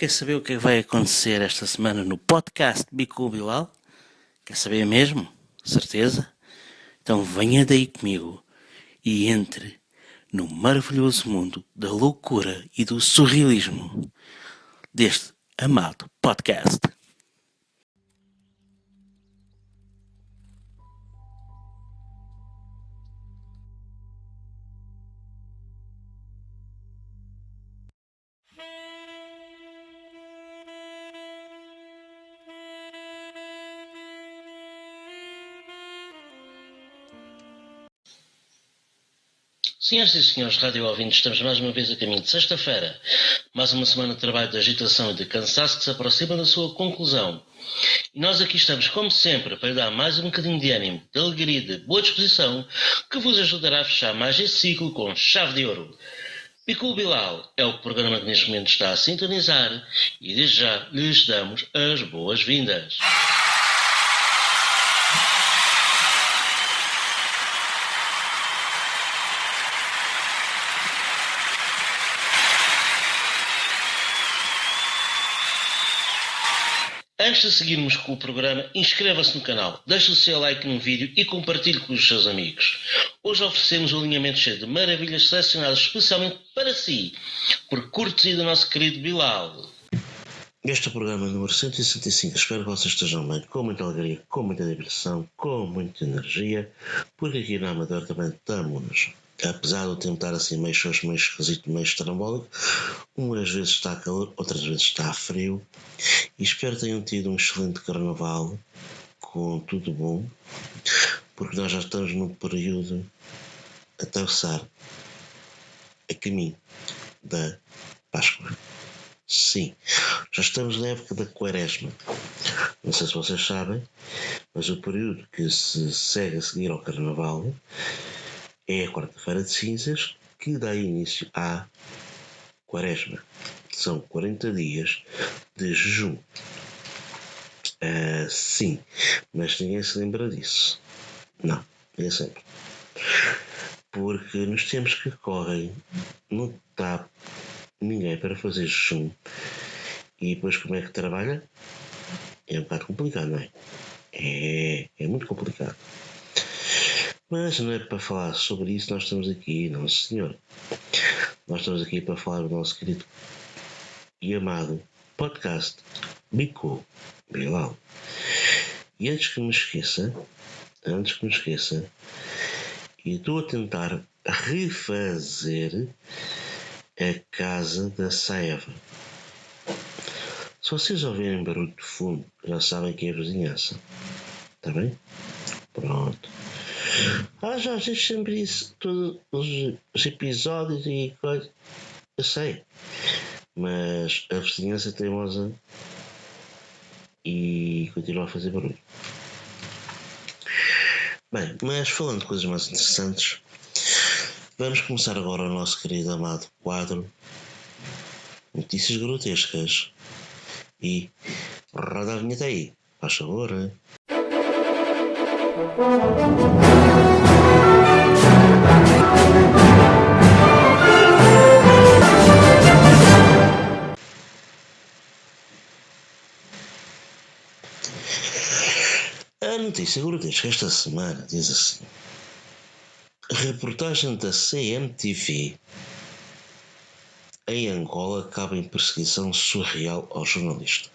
Quer saber o que vai acontecer esta semana no podcast Bico Bilal? Quer saber mesmo? Certeza? Então venha daí comigo e entre no maravilhoso mundo da loucura e do surrealismo deste amado podcast. Senhoras e senhores rádio ouvintes, estamos mais uma vez a caminho de sexta-feira. Mais uma semana de trabalho, de agitação e de cansaço que se aproxima da sua conclusão. E nós aqui estamos, como sempre, para dar mais um bocadinho de ânimo, de alegria e de boa disposição, que vos ajudará a fechar mais esse ciclo com chave de ouro. Bico Bilal é o programa que neste momento está a sintonizar e desde já lhes damos as boas-vindas. Antes de seguirmos com o programa, inscreva-se no canal, deixe o seu like no vídeo e compartilhe com os seus amigos. Hoje oferecemos um alinhamento cheio de maravilhas selecionadas especialmente para si, por cortesia do nosso querido Bilal. Este é o programa número 165. Espero que vocês estejam bem, com muita alegria, com muita diversão, com muita energia, porque aqui na Amadora também estamos. Apesar do tempo estar assim meio xoxo, meio esquisito, meio estrambólico, umas vezes está calor, outras vezes está frio. E espero que tenham tido um excelente carnaval, com tudo bom, porque nós já estamos no período a atravessar a caminho da Páscoa. Sim, já estamos na época da Quaresma. Não sei se vocês sabem, mas o período que se segue a seguir ao carnaval é a quarta-feira de cinzas, que dá início à Quaresma. São 40 dias de jejum. Sim, mas ninguém se lembra disso. Não, é sempre. Porque nos tempos que correm não está ninguém para fazer jejum. E depois como é que trabalha? É um bocado complicado, não é? É muito complicado. Mas não é para falar sobre isso, nós estamos aqui, não senhor. Nós estamos aqui para falar do nosso querido e amado podcast Bico Bilal. E antes que me esqueça, e estou a tentar refazer a casa da Saeva. Se vocês ouvirem barulho de fundo, já sabem que é a vizinhança. Está bem? Pronto. Já diz sempre isso, todos os episódios e coisas. Eu sei. Mas a vizinhança é teimosa e continua a fazer barulho. Bem, mas falando de coisas mais interessantes, vamos começar agora o nosso querido amado quadro Notícias Grotescas. E roda a vinheta aí, faz favor. A notícia grotesca esta semana diz assim: reportagem da CMTV em Angola acaba em perseguição surreal ao jornalista.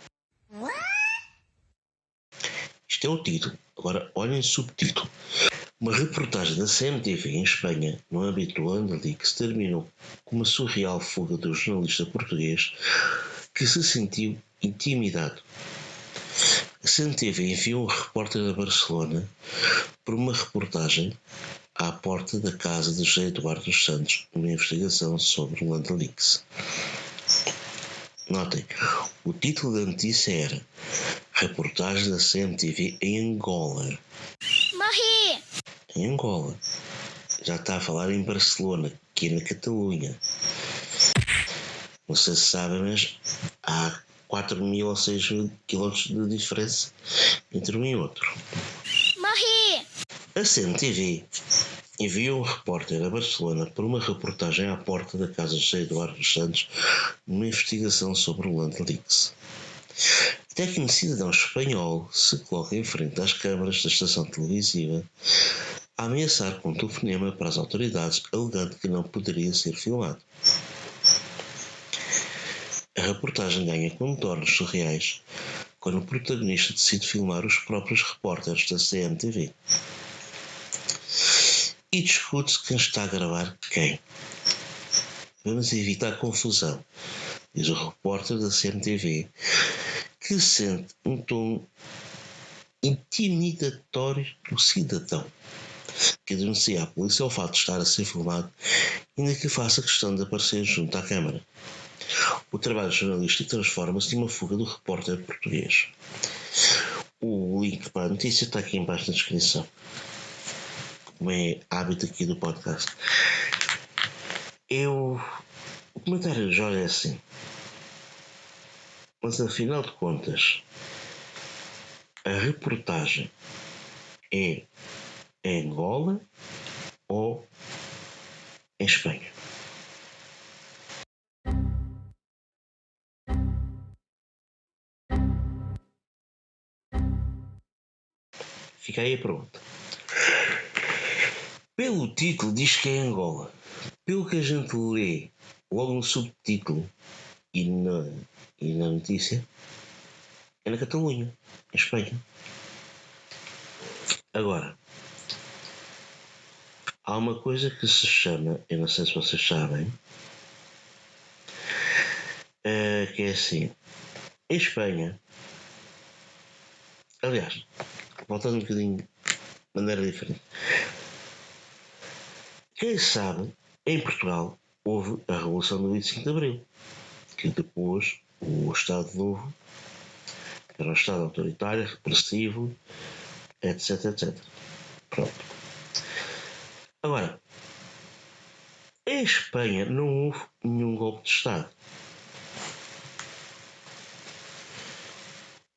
Isto é o título. Agora olhem o subtítulo. Uma reportagem da CMTV em Espanha, no âmbito do Andalix, terminou com uma surreal fuga do jornalista português que se sentiu intimidado. A CMTV enviou um repórter da Barcelona por uma reportagem à porta da casa de José Eduardo dos Santos, numa investigação sobre o Andalix. Notem, o título da notícia era Reportagem da CMTV em Angola. Morri! Em Angola. Já está a falar em Barcelona, que é na Catalunha. Não sei se sabem, mas há 4.000 ou 6.000 quilómetros de diferença entre um e outro. Morri! A CMTV enviou um repórter a Barcelona para uma reportagem à porta da casa de Eduardo dos Santos numa investigação sobre o Landleaks. Até que um cidadão espanhol se coloca em frente às câmaras da estação televisiva a ameaçar com um telefonema para as autoridades, alegando que não poderia ser filmado. A reportagem ganha contornos surreais quando o protagonista decide filmar os próprios repórteres da CMTV. E discute-se quem está a gravar quem. Vamos evitar confusão, diz o repórter da CMTV, que sente um tom intimidatório do cidadão, que denuncia à polícia o fato de estar a ser filmado, ainda que faça questão de aparecer junto à câmara. O trabalho jornalístico transforma-se numa fuga do repórter português. O link para a notícia está aqui embaixo na descrição, como é hábito aqui do podcast. O comentário de Jorge é assim: mas afinal de contas, a reportagem é em Angola ou em Espanha? Fica aí a pergunta. Pelo título diz que é Angola. Pelo que a gente lê logo no subtítulo e na notícia, é na Catalunha, em Espanha. Agora, há uma coisa que se chama, eu não sei se vocês sabem, que é assim: em Espanha, aliás, voltando um bocadinho de maneira diferente, quem sabe, em Portugal houve a Revolução do 25 de Abril, que depois o Estado Novo era um Estado autoritário, repressivo, etc, etc. Pronto. Agora, em Espanha não houve nenhum golpe de Estado.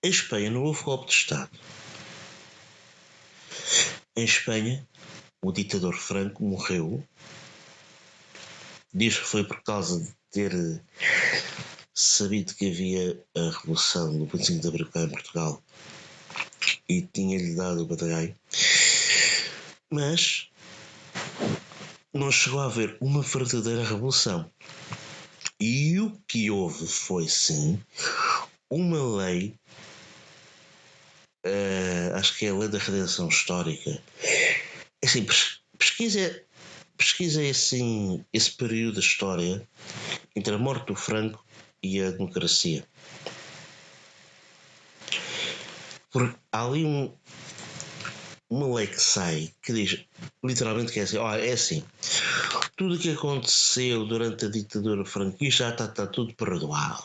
Em Espanha não houve golpe de Estado. Em Espanha, o ditador Franco morreu. Diz que foi por causa de ter sabido que havia a Revolução do 25 de Abril cá em Portugal e tinha-lhe dado o papagaio. Mas não chegou a haver uma verdadeira revolução. E o que houve foi, sim, uma lei, acho que é a Lei da Redenção Histórica. Assim, pesquisa assim, esse período da história entre a morte do Franco e a democracia. Porque há ali uma lei que sai que diz literalmente que é assim: olha, é assim, tudo o que aconteceu durante a ditadura franquista já está tudo perdoado.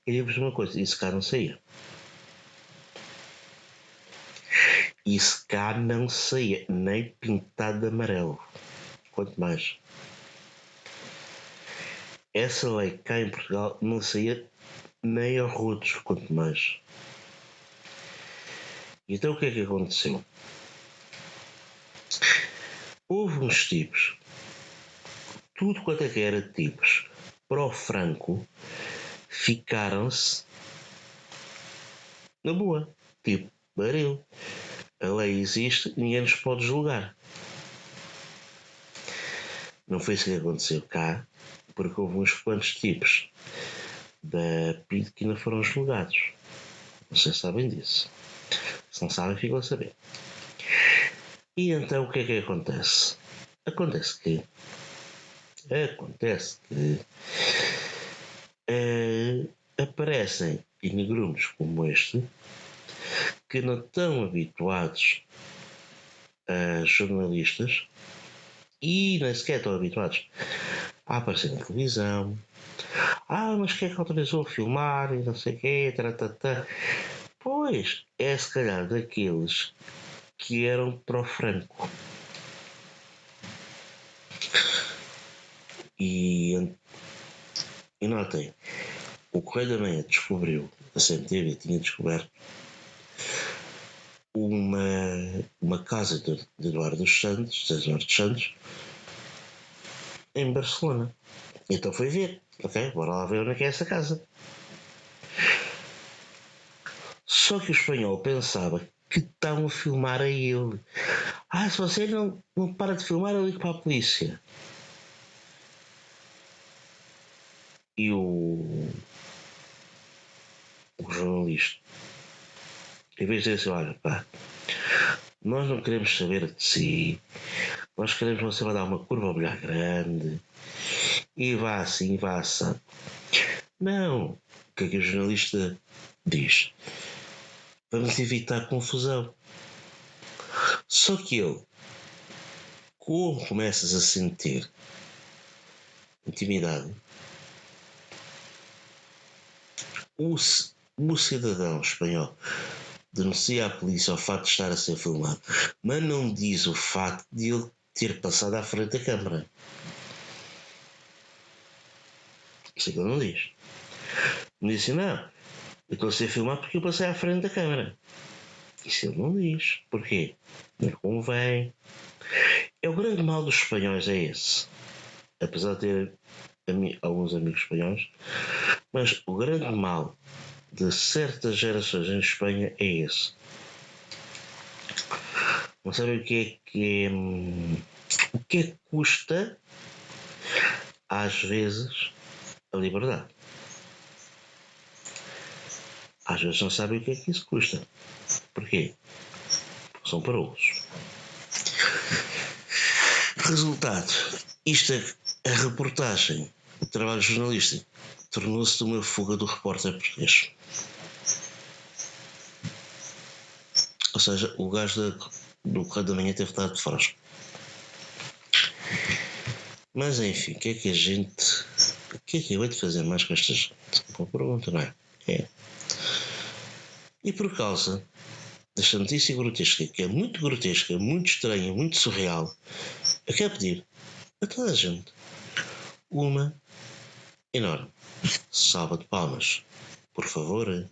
E digo-vos uma coisa: isso cá não saía. Isso cá não saía, nem pintado de amarelo. Quanto mais. Essa lei cá em Portugal não saía nem a rodos, quanto mais. Então o que é que aconteceu? Houve uns tipos, tudo quanto é que era tipos, para o Franco, ficaram-se na boa. Tipo, baril. A lei existe, ninguém nos pode julgar. Não foi isso que aconteceu cá, porque houve uns quantos tipos da PID que ainda foram julgados. Vocês sabem disso. Se não sabem, ficam a saber. E então o que é que acontece? Acontece que aparecem imigrantes como este que não estão habituados a jornalistas e nem sequer estão habituados a aparecer na televisão. Mas quem é que autorizou a filmar e não sei o quê, taratata. Pois, é se calhar daqueles que eram para o Franco. E notem, o Correio da Manhã descobriu, a CMTV tinha descoberto, uma casa de Eduardo dos Santos, em Barcelona. Então foi ver, ok, bora lá ver onde é que é essa casa. Só que o espanhol pensava que estavam a filmar a ele. Se você não para de filmar, eu ligo para a polícia. E o jornalista, em vez de dizer assim, olha, pá, nós não queremos saber de si, nós queremos você vai dar uma curva ao olhar grande, e vá assim, vá assim. Não, o que é que o jornalista diz? Vamos evitar confusão. Só que ele, como começas a sentir intimidade, o cidadão espanhol denuncia à polícia o facto de estar a ser filmado, mas não diz o facto de ele ter passado à frente da câmara. Isso é que ele não diz. Não diz assim, não, eu estou a ser filmado porque eu passei à frente da câmara. Isso ele não diz. Porquê? Não lhe convém. É o grande mal dos espanhóis, é esse. Apesar de ter alguns amigos espanhóis, mas o grande mal de certas gerações em Espanha é esse. Não sabem o que é que custa às vezes a liberdade. Às vezes não sabem o que é que isso custa. Porquê? Porque são parolos. Resultado, a reportagem, o trabalho jornalístico, tornou-se de uma fuga do repórter português. Ou seja, o gajo do Correio da Manhã teve estado de frasco. Mas enfim, o que é que eu hei de fazer mais com esta gente? Boa pergunta, não é? É. E por causa desta notícia grotesca, que é muito grotesca, muito estranha, muito surreal, eu quero pedir a toda a gente uma enorme salva de palmas. Por favor.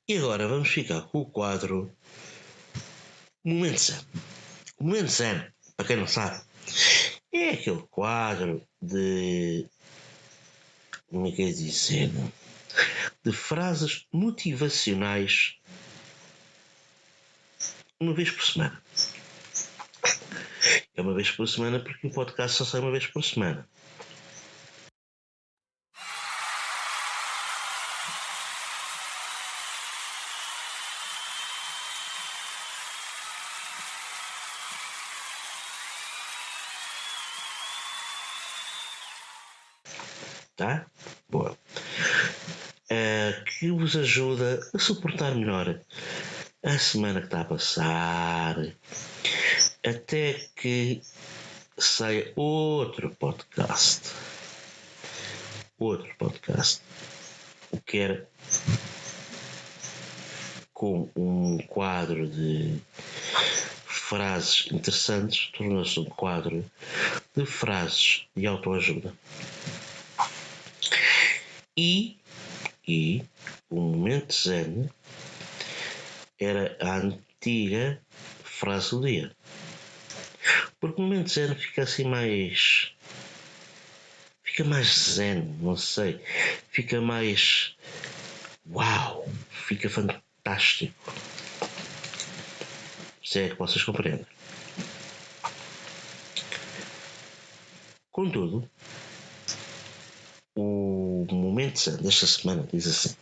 E agora vamos ficar com o quadro Momento Zen. O Momento Zen, para quem não sabe, é aquele quadro de... como é que é dizer? De frases motivacionais uma vez por semana. É uma vez por semana porque o podcast só sai uma vez por semana. Tá? Boa. Que vos ajuda a suportar melhor a semana que está a passar, até que saia outro podcast. O que era com um quadro de frases interessantes, tornou-se um quadro de frases de autoajuda. E o Momento Zen era a antiga frase do dia. Porque o Momento Zen fica assim mais... fica mais zen, não sei. Fica mais... uau! Fica fantástico. Se é que vocês compreendem. Contudo, o Momento Zen desta semana diz assim: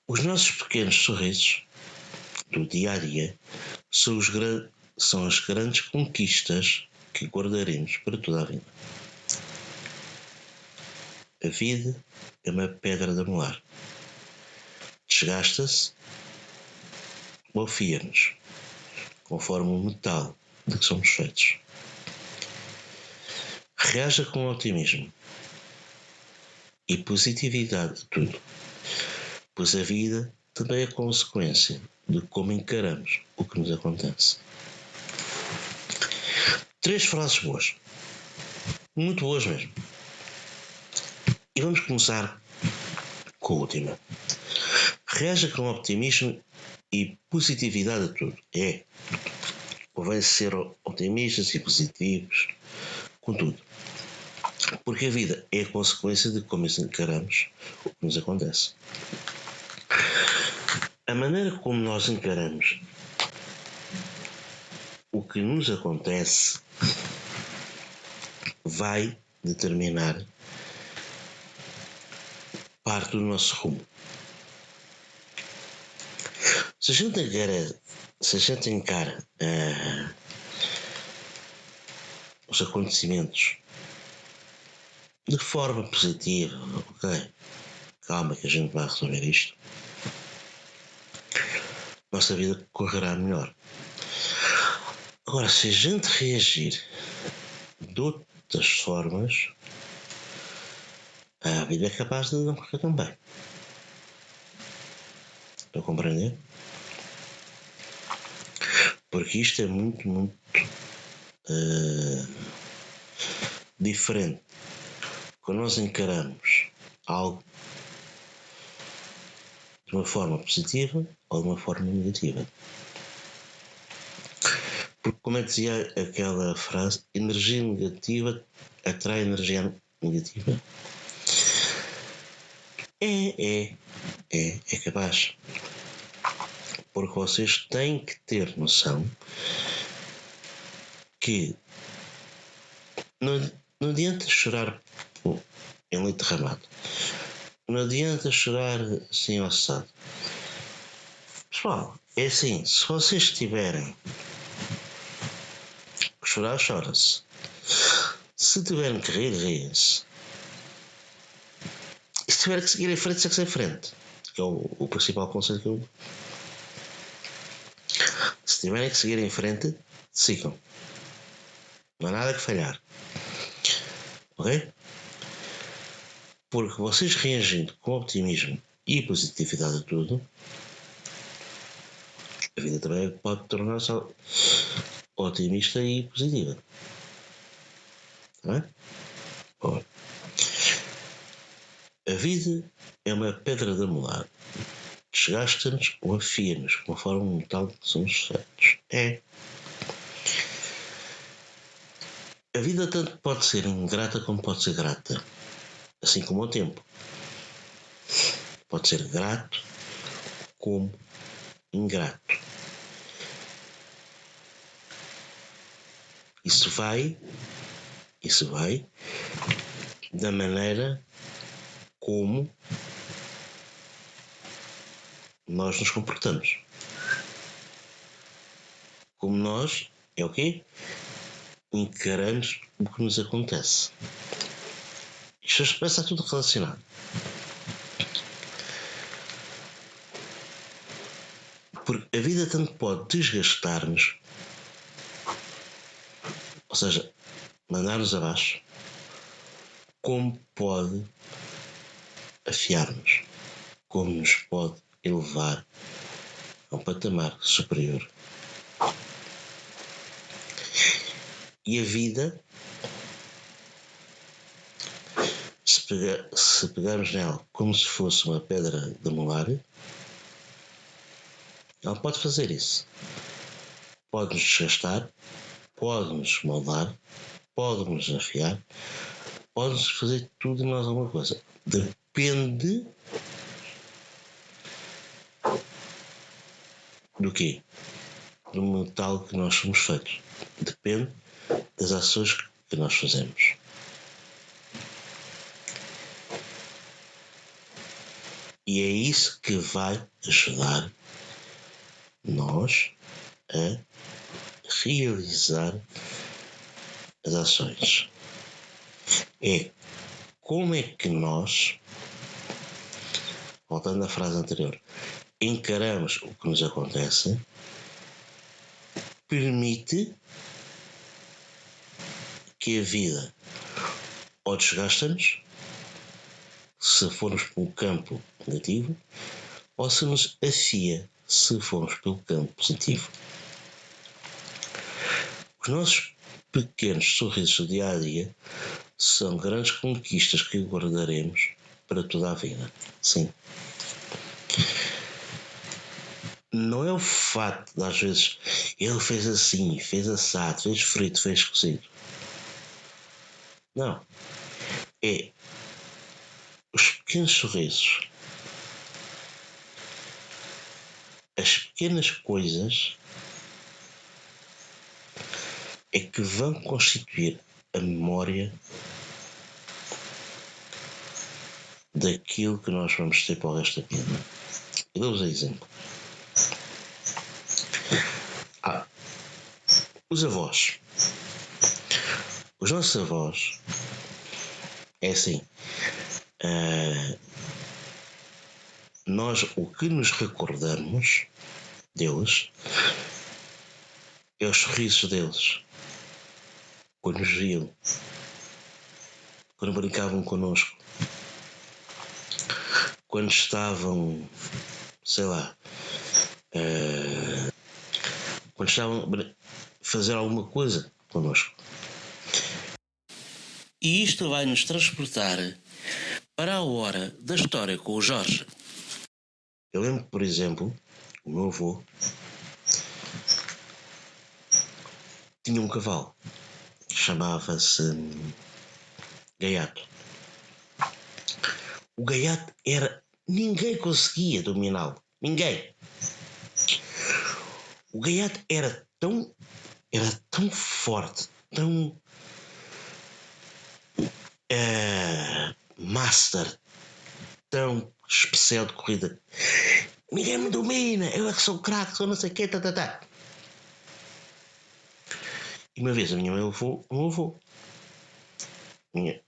os nossos pequenos sorrisos do dia a dia são as grandes conquistas que guardaremos para toda a vida. A vida é uma pedra de amolar. Desgasta-se ou afia-nos, conforme o metal de que somos feitos. Reaja com otimismo e positividade de tudo, pois a vida também é consequência de como encaramos o que nos acontece. 3 frases boas. Muito boas mesmo. E vamos começar com a última. Reaja com optimismo e positividade a tudo. Convém ser otimistas e positivos com tudo. Porque a vida é a consequência de como encaramos o que nos acontece. A maneira como nós encaramos o que nos acontece vai determinar parte do nosso rumo. Se a gente encara os acontecimentos de forma positiva, ok, calma que a gente vai resolver isto, nossa vida correrá melhor. Agora, se a gente reagir de outras formas, a vida é capaz de não correr tão bem. Estão a compreender? Porque isto é muito diferente. Quando nós encaramos algo de uma forma positiva ou de uma forma negativa. Porque, como é que dizia aquela frase, energia negativa atrai energia negativa. É capaz. Porque vocês têm que ter noção que não adianta chorar em leite derramado. Não adianta chorar assim assado. Pessoal, é assim, se vocês tiverem que chorar, chora-se. Se tiverem que rir, riem-se. E se tiver que seguir em frente, segue-se em frente. Que é o principal conselho que eu... Se tiverem que seguir em frente, sigam. Não há nada que falhar. Ok? Porque vocês reagindo com optimismo e positividade a tudo, a vida também pode tornar-se otimista e positiva. Não é? Bom, a vida é uma pedra de amolar. Desgasta-nos ou afia-nos conforme o metal que somos feitos. A vida tanto pode ser ingrata como pode ser grata. Assim como o tempo. Pode ser grato como ingrato. Isso vai da maneira como nós nos comportamos. Como nós, é o quê? Encaramos o que nos acontece. Isto está tudo relacionado. Porque a vida tanto pode desgastar-nos, ou seja, mandar-nos abaixo, como pode afiar-nos, como nos pode elevar a um patamar superior. E a vida, se pegarmos nela como se fosse uma pedra de molar, ela pode fazer isso. Pode nos desgastar, pode nos moldar, pode nos afiar, pode nos fazer tudo e mais alguma coisa. Depende do quê? Do metal que nós somos feitos. Depende das ações que nós fazemos. E é isso que vai ajudar nós a realizar as ações. É como é que nós, voltando à frase anterior, encaramos o que nos acontece, permite que a vida ou desgasta-nos, se formos para um campo negativo, ou se nos afia, se formos pelo campo positivo, os nossos pequenos sorrisos do dia a dia são grandes conquistas que guardaremos para toda a vida. Sim. Não é o fato de, às vezes, ele fez assim, fez assado, fez frito, fez cozido. Não. É os pequenos sorrisos, as pequenas coisas é que vão constituir a memória daquilo que nós vamos ter para o resto da vida. Eu dou-vos um exemplo. Os avós. Os nossos avós, é assim, nós o que nos recordamos deles é os sorrisos deles, quando nos viam, quando brincavam connosco, quando estavam, sei lá, quando estavam a fazer alguma coisa connosco. E isto vai nos transportar para a hora da história com o Jorge. Eu lembro, por exemplo, o meu avô tinha um cavalo, chamava-se Gaiato. O Gaiato era... ninguém conseguia dominá-lo. Ninguém. O Gaiato era tão forte, tão master, tão especial de corrida. Ninguém me domina, eu é que sou craque, sou não sei o quê, tá. E uma vez a minha mãe levou o meu avô. Minha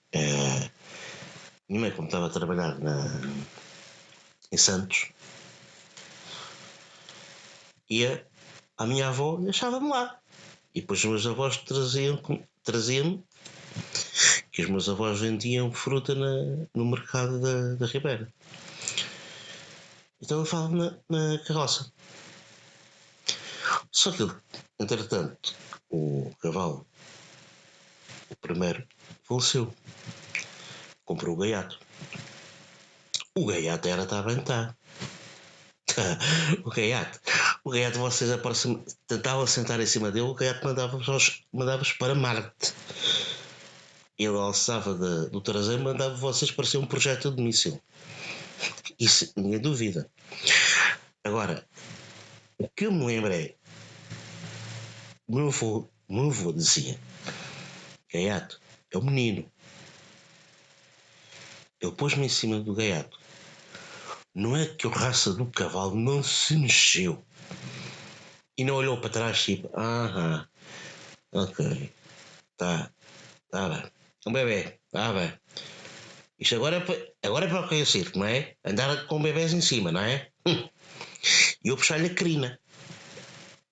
mãe, como estava a trabalhar em Santos, ia à minha avó e deixava-me lá. E depois os meus avós traziam-me, que os meus avós vendiam fruta no mercado da Ribeira. Então eu falava na carroça. Só que, entretanto, o cavalo, o primeiro, faleceu. Comprou o Gaiato. O Gaiato era, está bem, tá. O Gaiato, vocês tentavam sentar em cima dele, o Gaiato mandava-vos para Marte. Ele alçava do traseiro e mandava vocês parecer um projétil de míssil. Isso, ninguém duvida. Agora, o que eu me lembro é... O meu avô dizia: Gaiato é o menino. Ele pôs-me em cima do Gaiato. Não é que a raça do cavalo não se mexeu e não olhou para trás tipo, ok, tá bem, um bebê, tá bem. Isto agora é para o que é o circo, não é? Andar com bebés em cima, não é? E eu puxar-lhe a crina.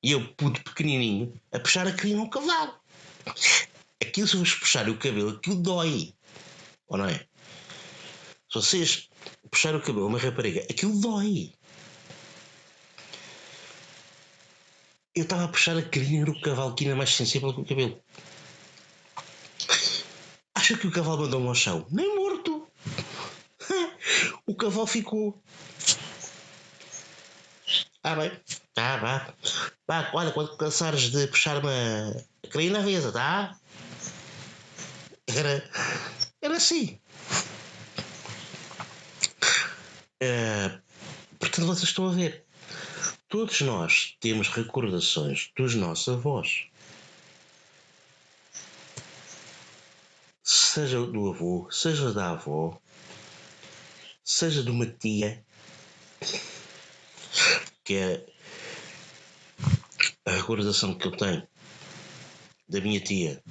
E eu, puto pequenininho, a puxar a crina no cavalo. Aquilo, se vos puxarem o cabelo, aquilo dói. Ou não é? Se vocês puxarem o cabelo a uma rapariga, aquilo dói. Eu estava a puxar a crina do cavalo, que ainda é mais sensível que o cabelo. Acha que o cavalo mandou-me ao chão? Nem morto. O cavalo ficou. Bem. Vá, olha, quando cansares de puxar-me a crina, avisa, tá? Era assim. Portanto, vocês estão a ver. Todos nós temos recordações dos nossos avós. Seja do avô, seja da avó, seja de uma tia, que é a recordação que eu tenho da minha tia,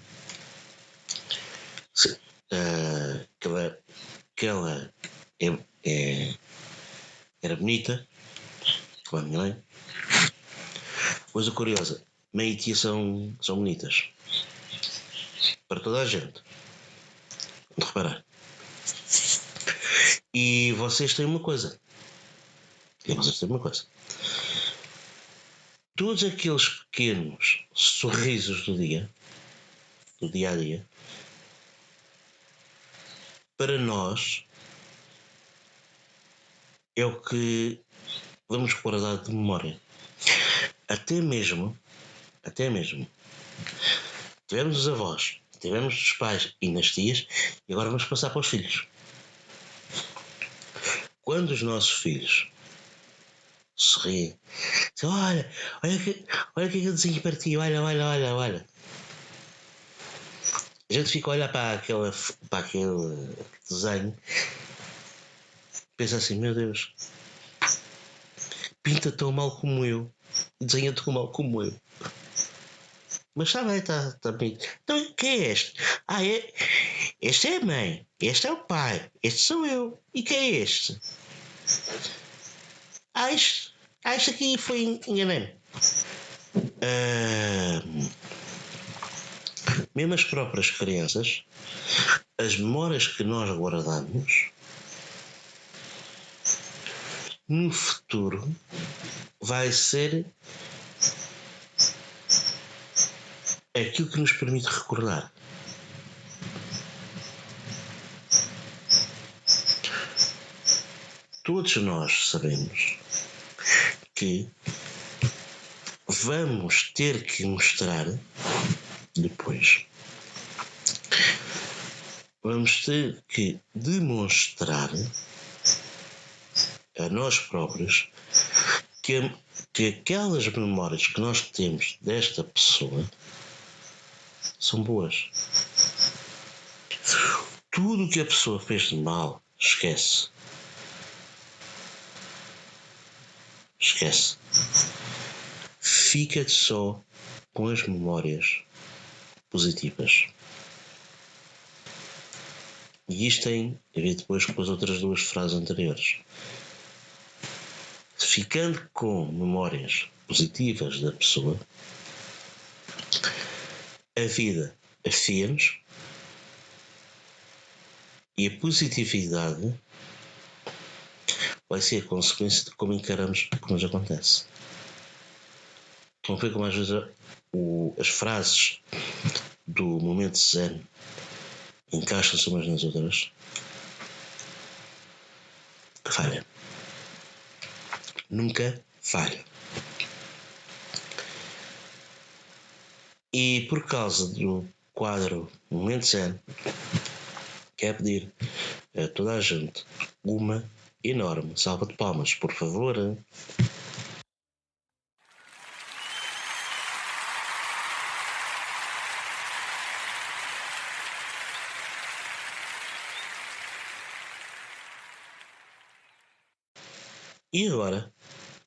que ela era bonita, como a minha mãe. Coisa curiosa, mãe e tia são bonitas. Para toda a gente. Vamos reparar. E vocês têm uma coisa. todos aqueles pequenos sorrisos do dia a dia, para nós é o que vamos guardar de memória. Até mesmo tivemos os avós, tivemos os pais e nas tias, e agora vamos passar para os filhos. Quando os nossos filhos sorriem, dizem, olha o que eu desenho para ti, olha. A gente fica a olhar para aquele desenho, pensa assim, meu Deus, pinta tão mal como eu, desenha tão mal como eu. Mas está bem, está bonito. Então, quem é este? Este é a mãe, este é o pai, este sou eu. E quem é este? Este aqui foi enganei-me. Mesmo as próprias crianças, as memórias que nós guardamos, no futuro, vai ser aquilo que nos permite recordar. Todos nós sabemos que vamos ter que mostrar depois. Vamos ter que demonstrar a nós próprios que aquelas memórias que nós temos desta pessoa são boas. Tudo o que a pessoa fez de mal, esquece. Fica só com as memórias positivas. E isto tem a ver depois com as outras duas frases anteriores. Ficando com memórias positivas da pessoa, a vida afia-nos e a positividade vai ser a consequência de como encaramos o que nos acontece. Estão a ver como às vezes as frases do momento zen encaixam-se umas nas outras? Falha. Nunca falha. E por causa do quadro Momento Zen, quero pedir a toda a gente uma enorme salva de palmas, por favor. E agora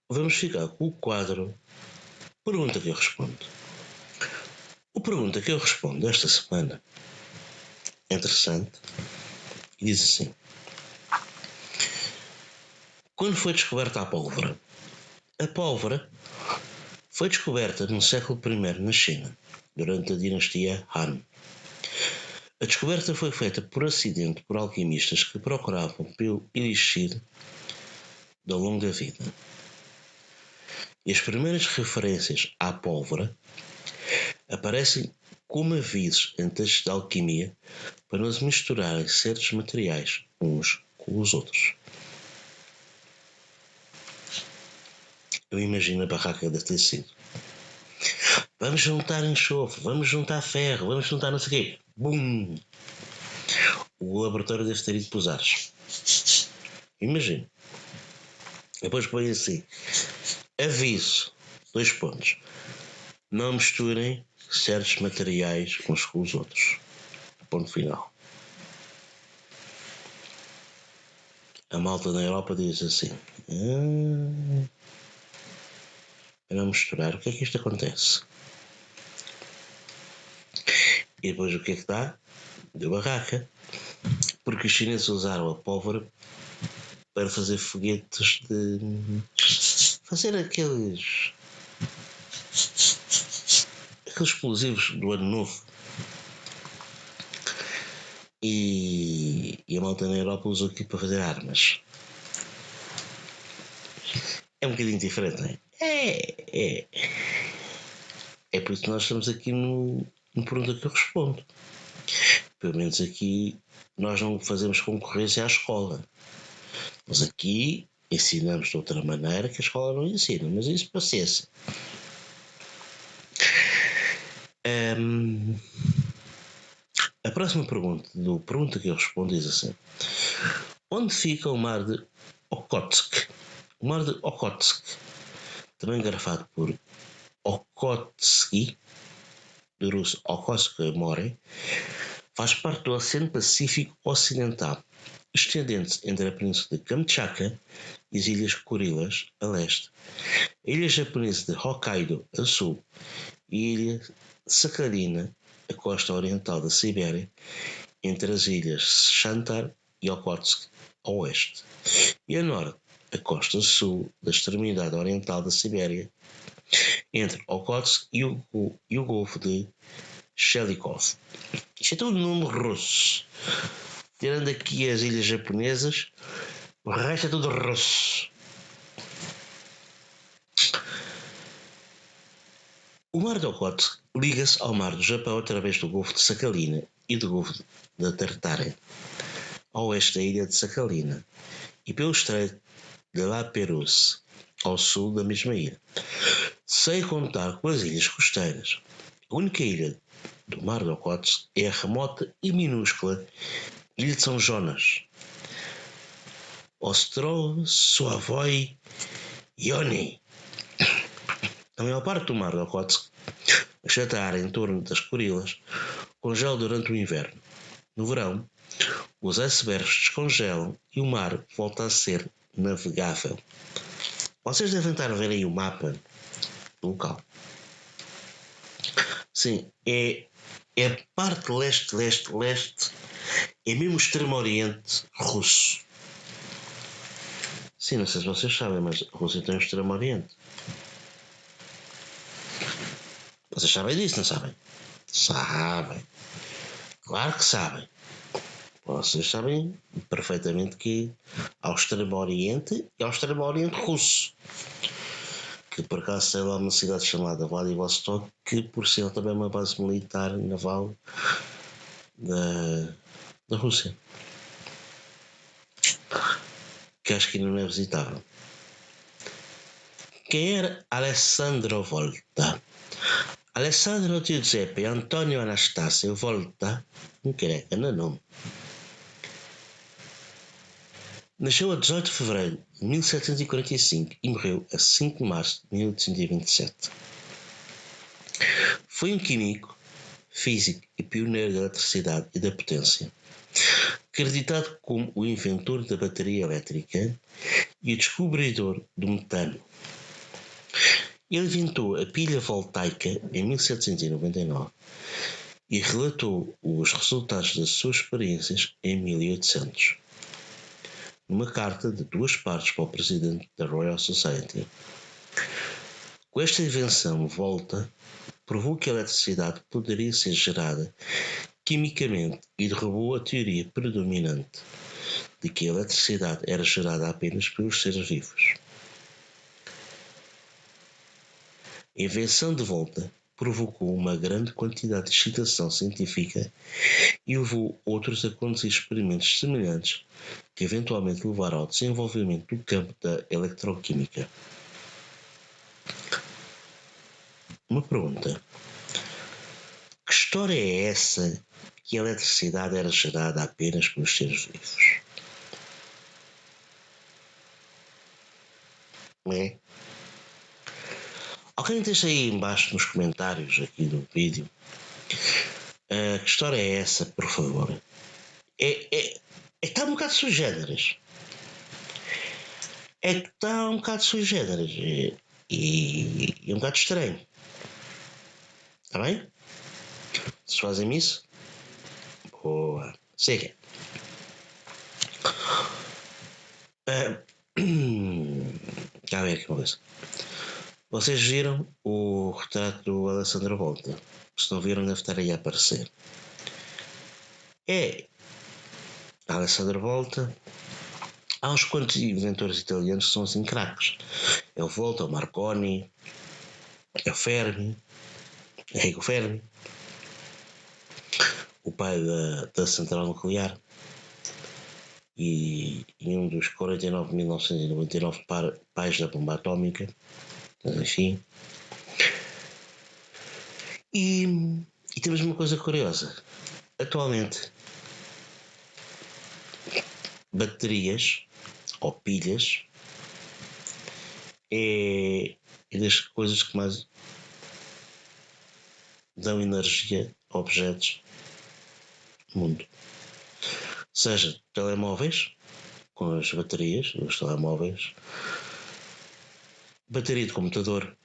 vamos ficar com o quadro Pergunta que eu respondo. O Pergunta que eu respondo esta semana é interessante e diz assim: quando foi descoberta a pólvora? A pólvora foi descoberta no século I na China, durante a dinastia Han. A descoberta foi feita por acidente por alquimistas que procuravam pelo elixir da longa vida. E as primeiras referências à pólvora aparecem como avisos em textos de alquimia para não se misturarem certos materiais uns com os outros. Eu imagino a barraca de ter sido: vamos juntar enxofre, vamos juntar ferro, vamos juntar não sei o quê. Bum! O laboratório deve ter ido para os ares. Imagino. Depois põe assim: aviso, 2 pontos. Não misturem certos materiais uns com os outros. Ponto final. A malta na Europa diz assim: para não misturar, o que é que isto acontece? E depois o que é que dá? Deu barraca. Porque os chineses usaram a pólvora para fazer foguetes fazer aqueles explosivos do ano novo. E a malta na Europa usou aquilo para fazer armas. É um bocadinho diferente, não é? É. É por isso que nós estamos aqui no Pergunta que eu respondo. Pelo menos aqui nós não fazemos concorrência à escola. Mas aqui ensinamos de outra maneira que a escola não ensina. Mas isso paciência. A próxima pergunta do Pergunta que eu respondo diz assim: onde fica o mar de Okhotsk? O mar de Okhotsk, também grafado por Okhotski, do russo Okhotsk More, faz parte do Oceano Pacífico Ocidental, estendendo-se entre a península de Kamchatka e as ilhas Kurilas a leste, a ilha japonesa de Hokkaido a sul e a ilha Sakhalina, a costa oriental da Sibéria, entre as ilhas Shantar e Okhotsk a oeste, e a norte, a costa sul da extremidade oriental da Sibéria, entre Okhotsk e o Golfo de Shelikov. Isto é tudo nome russo. Tirando aqui as ilhas japonesas, o resto é tudo russo. O Mar de Okhotsk liga-se ao Mar do Japão através do Golfo de Sakhalina e do Golfo da Tartária, ao oeste da ilha de Sakhalina, e pelo Estreito de La Pérouse, ao sul da mesma ilha, sem contar com as ilhas costeiras. A única ilha do Mar de Okhotsk é a remota e minúscula Ilha de São Jonas, Ostrov Suavoy Yoni. A maior parte do Mar de Okhotsk, exceto a área em torno das Kurilas, congela durante o inverno. No verão, os icebergs descongelam e o mar volta a ser navegável. Vocês devem estar a ver aí o mapa do local. Sim, é a parte leste, é mesmo o extremo oriente russo. Sim, não sei se vocês sabem, mas a Rússia tem um extremo oriente. Vocês sabem disso, não sabem? Sabem. Claro que sabem. Vocês sabem perfeitamente que há o extremo oriente e há o extremo oriente russo. Que por acaso tem lá uma cidade chamada Vladivostok, que por sinal também é uma base militar naval da Rússia. Que acho que ainda não é visitável. Quem era Alessandro Volta? Alessandro Giuseppe Antonio Anastasio Volta, um careca no nome, nasceu a 18 de fevereiro de 1745 e morreu a 5 de março de 1827. Foi um químico, físico e pioneiro da eletricidade e da potência, acreditado como o inventor da bateria elétrica e o descobridor do metano. Ele inventou a pilha voltaica em 1799 e relatou os resultados das suas experiências em 1800, numa carta de 2 partes para o presidente da Royal Society. Com esta invenção, Volta provou que a eletricidade poderia ser gerada quimicamente e derrubou a teoria predominante de que a eletricidade era gerada apenas pelos seres vivos. A invenção de Volta provocou uma grande quantidade de excitação científica e levou outros a conduzir experimentos semelhantes que eventualmente levaram ao desenvolvimento do campo da eletroquímica. Uma pergunta: que história é essa que a eletricidade era gerada apenas pelos seres vivos? É? Alguém deixa aí embaixo nos comentários aqui do vídeo que história é essa, por favor. Está um bocado sui generis. É que está um bocado sui generis e é um bocado estranho. Está bem? Se fazem isso, boa. Siga. Já ver aqui uma coisa. Vocês viram o retrato do Alessandro Volta? Se não viram, deve estar aí a aparecer. É Alessandro Volta. Há uns quantos inventores italianos que são assim craques. É o Volta, o Marconi, é o Fermi. Enrico Fermi, o pai da central nuclear, e um dos 49.999 pais da bomba atómica, mas enfim. E temos uma coisa curiosa. Atualmente, baterias ou pilhas é das coisas que mais dão energia a objetos no mundo. Seja telemóveis, com as baterias dos telemóveis, bateria de computador,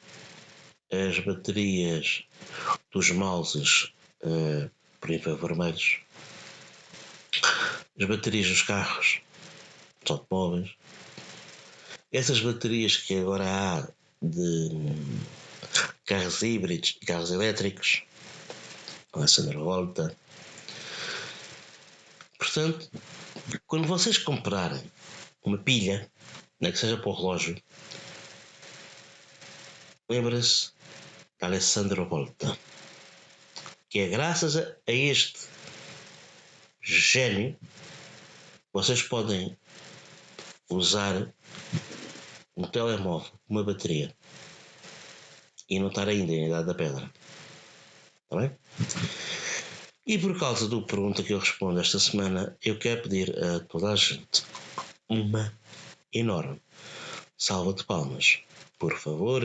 as baterias dos mouses por infravermelhos, as baterias dos carros, dos automóveis, essas baterias que agora há de carros híbridos e carros elétricos, Alessandro Volta. Portanto, quando vocês comprarem uma pilha, nem que seja para o relógio, lembre-se de Alessandro Volta, que é graças a este gênio vocês podem usar um telemóvel, uma bateria, e não estar ainda em idade da pedra. Está bem? E por causa do pergunta que eu respondo esta semana, eu quero pedir a toda a gente uma enorme salva de palmas. Por favor.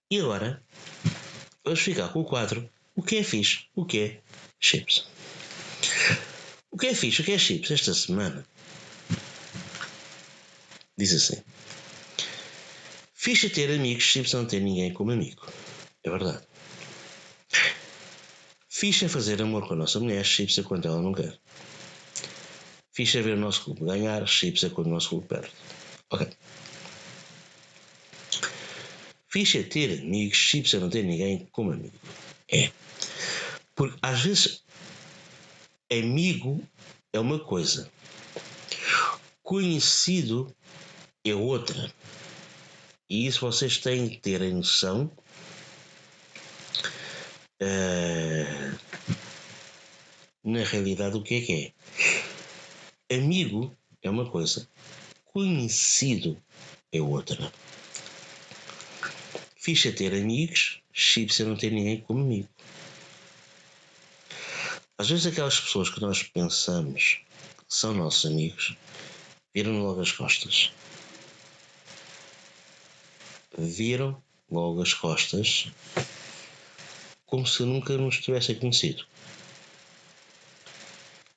E agora, vamos ficar com o quadro O que é fixe? O que é chips? O que é fixe? O que é chips? Esta semana diz assim: fixe é ter amigos, chips não ter ninguém como amigo. É verdade. Fixe é fazer amor com a nossa mulher, chips é quando ela não quer. Fixe é ver o nosso clube ganhar, chips é quando o nosso clube perde. Ok. Fixe é ter amigos, chips é não ter ninguém como amigo. É. Porque às vezes amigo é uma coisa, conhecido é outra. E isso vocês têm que ter a noção. Na realidade, o que é? Amigo é uma coisa, conhecido é outra. Fixe é ter amigos, chips é não ter ninguém como amigo. Às vezes aquelas pessoas que nós pensamos que são nossos amigos viram logo as costas. Viram logo as costas como se nunca nos tivessem conhecido.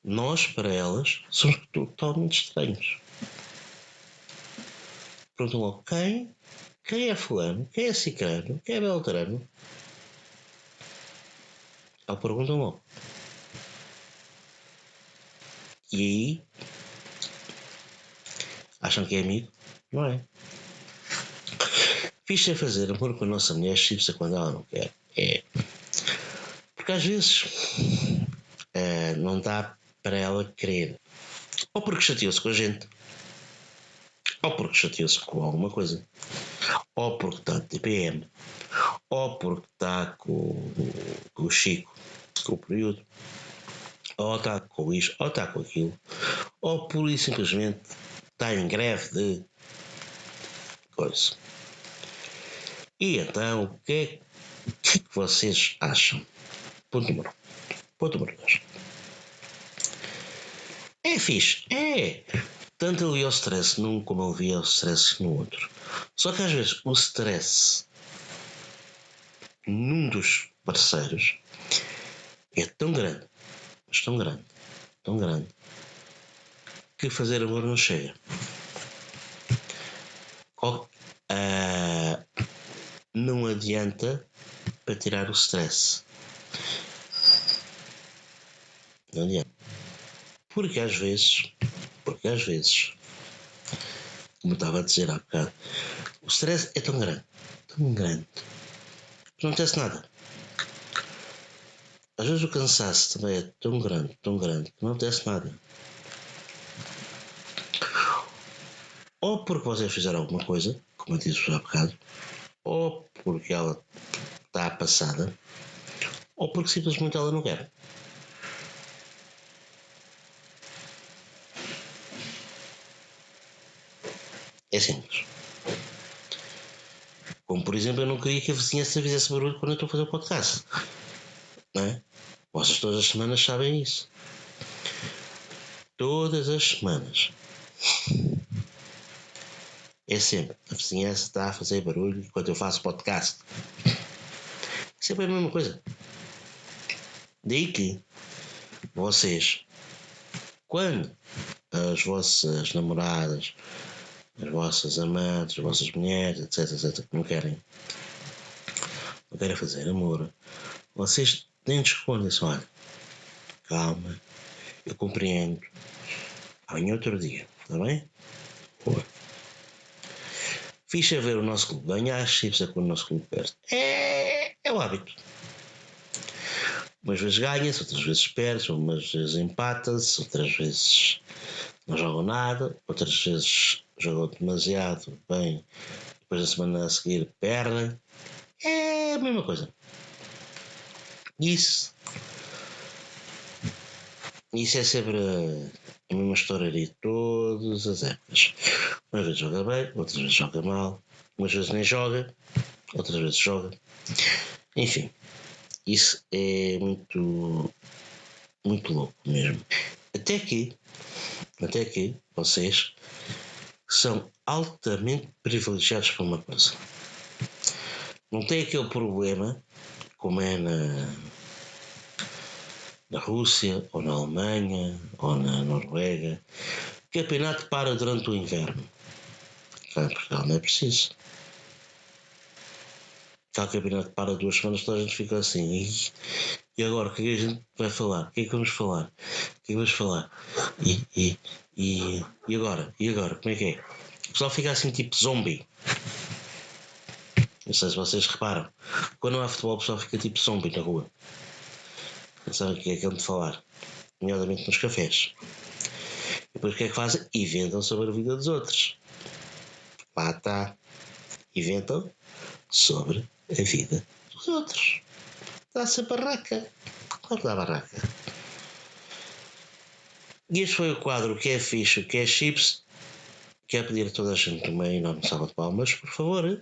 Nós, para elas, somos totalmente estranhos. Perguntam logo quem é fulano, quem é cicrano, quem é beltrano. Ou perguntam logo. E aí acham que é amigo? Não é. Fixe é fazer amor com a nossa mulher, chips quando ela não quer. É. Porque às vezes não dá para ela querer. Ou porque chateou-se com a gente. Ou porque chateou-se com alguma coisa. Ou porque está de TPM. Ou porque está com o Chico, com o período. Ou está com isto, ou está com aquilo. Ou por isso simplesmente está em greve de coisa. E então, o que é que vocês acham? Ponto número 2. É fixe, é. Tanto alivia o stress num como alivia o stress no outro. Só que às vezes o stress num dos parceiros é tão grande, mas tão grande, tão grande, que fazer amor não chega. Não adianta para tirar o stress. Não adianta. Porque às vezes, como eu estava a dizer há bocado, o stress é tão grande, que não acontece nada. às vezes o cansaço também é tão grande, que não acontece nada. Ou porque vocês fizeram alguma coisa, como eu disse há bocado, ou porque ela está passada, ou porque simplesmente ela não quer. É simples. Como por exemplo, eu não queria que a vizinhança fizesse barulho quando eu estou a fazer o podcast. Não é? Vocês todas as semanas sabem isso. Todas as semanas. É sempre. A vizinhança está a fazer barulho enquanto eu faço podcast. Sempre é a mesma coisa. Daí que vocês, quando as vossas namoradas, as vossas amantes, as vossas mulheres, etc, que não querem fazer amor, vocês têm de esconder assim, olha, calma, eu compreendo, amanhã outro dia, está bem? Boa. Fixe a ver o nosso clube ganhar, chips é quando o nosso clube perde. É o hábito. Umas vezes ganha-se, outras vezes perde, umas vezes empata-se, outras vezes não jogam nada, outras vezes jogam demasiado bem, depois da semana a seguir perdem. É a mesma coisa. Isso é sempre a mesma história de todas as épocas. Umas vezes joga bem, outras vezes joga mal, umas vezes nem joga, outras vezes joga. Enfim, isso é muito louco mesmo. Até que vocês são altamente privilegiados por uma coisa. Não tem aquele problema, como é na Rússia, ou na Alemanha, ou na Noruega, que o campeonato para durante o inverno. Cá em Portugal não é preciso. Cá o campeonato para 2 semanas, toda a gente fica assim. E agora, o que é que a gente vai falar? O que é que vamos falar? O que é que vamos falar? E agora? E agora? Como é que é? O pessoal fica assim tipo zombie. Não sei se vocês reparam. Quando não há futebol, o pessoal fica tipo zombie na rua. Não sabem o que é que é de falar. Nomeadamente nos cafés. E depois o que é que fazem? Inventam sobre a vida dos outros. Lá está. Inventam sobre a vida dos outros. Dá-se a barraca. Claro que dá a barraca. E este foi o quadro O que é fixe, o que é chips. Quero pedir a toda a gente uma enorme salva de palmas, por favor.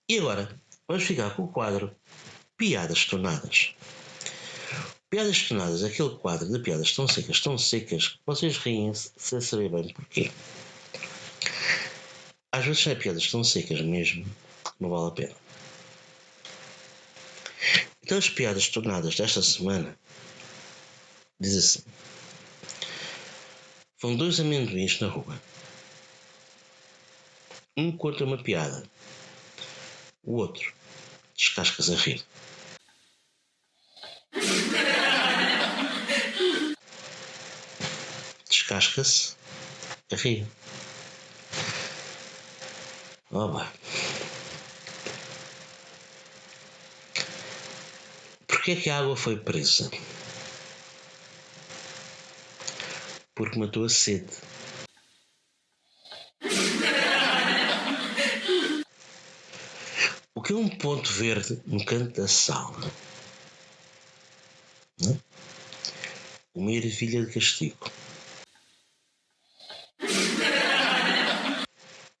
E agora, vamos ficar com o quadro Piadas Tornadas. Piadas Tornadas é aquele quadro de piadas tão secas, que vocês riem-se sem saber bem porquê. Às vezes são piadas tão secas mesmo, não vale a pena. Então as piadas tornadas desta semana diz assim: vão 2 amendoins na rua. Um conta uma piada, o outro descasca-se a rir. Descasca-se a rir. Oba. Porquê é que a água foi presa? Porque matou a sede. O que é um ponto verde no canto da sala? Não? Uma ervilha de castigo.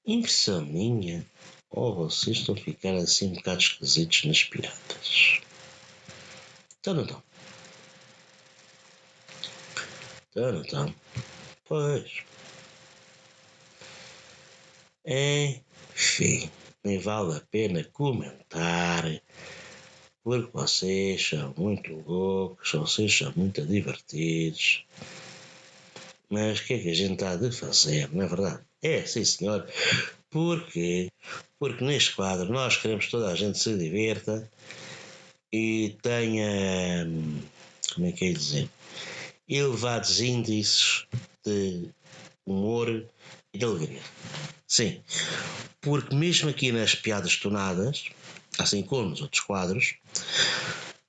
Impressão minha? Ou vocês estão a ficar assim um bocado esquisitos nas piadas? Então não estão. Então não estão. Pois. Enfim, nem vale a pena comentar, porque vocês são muito loucos, vocês são muito divertidos. Mas o que é que a gente há de fazer, não é verdade? É, sim senhor. Porquê? Porque neste quadro nós queremos que toda a gente se divirta e tenha, como é que é dizer? elevados índices de humor e de alegria. Sim, porque mesmo aqui nas piadas tonadas, assim como nos outros quadros,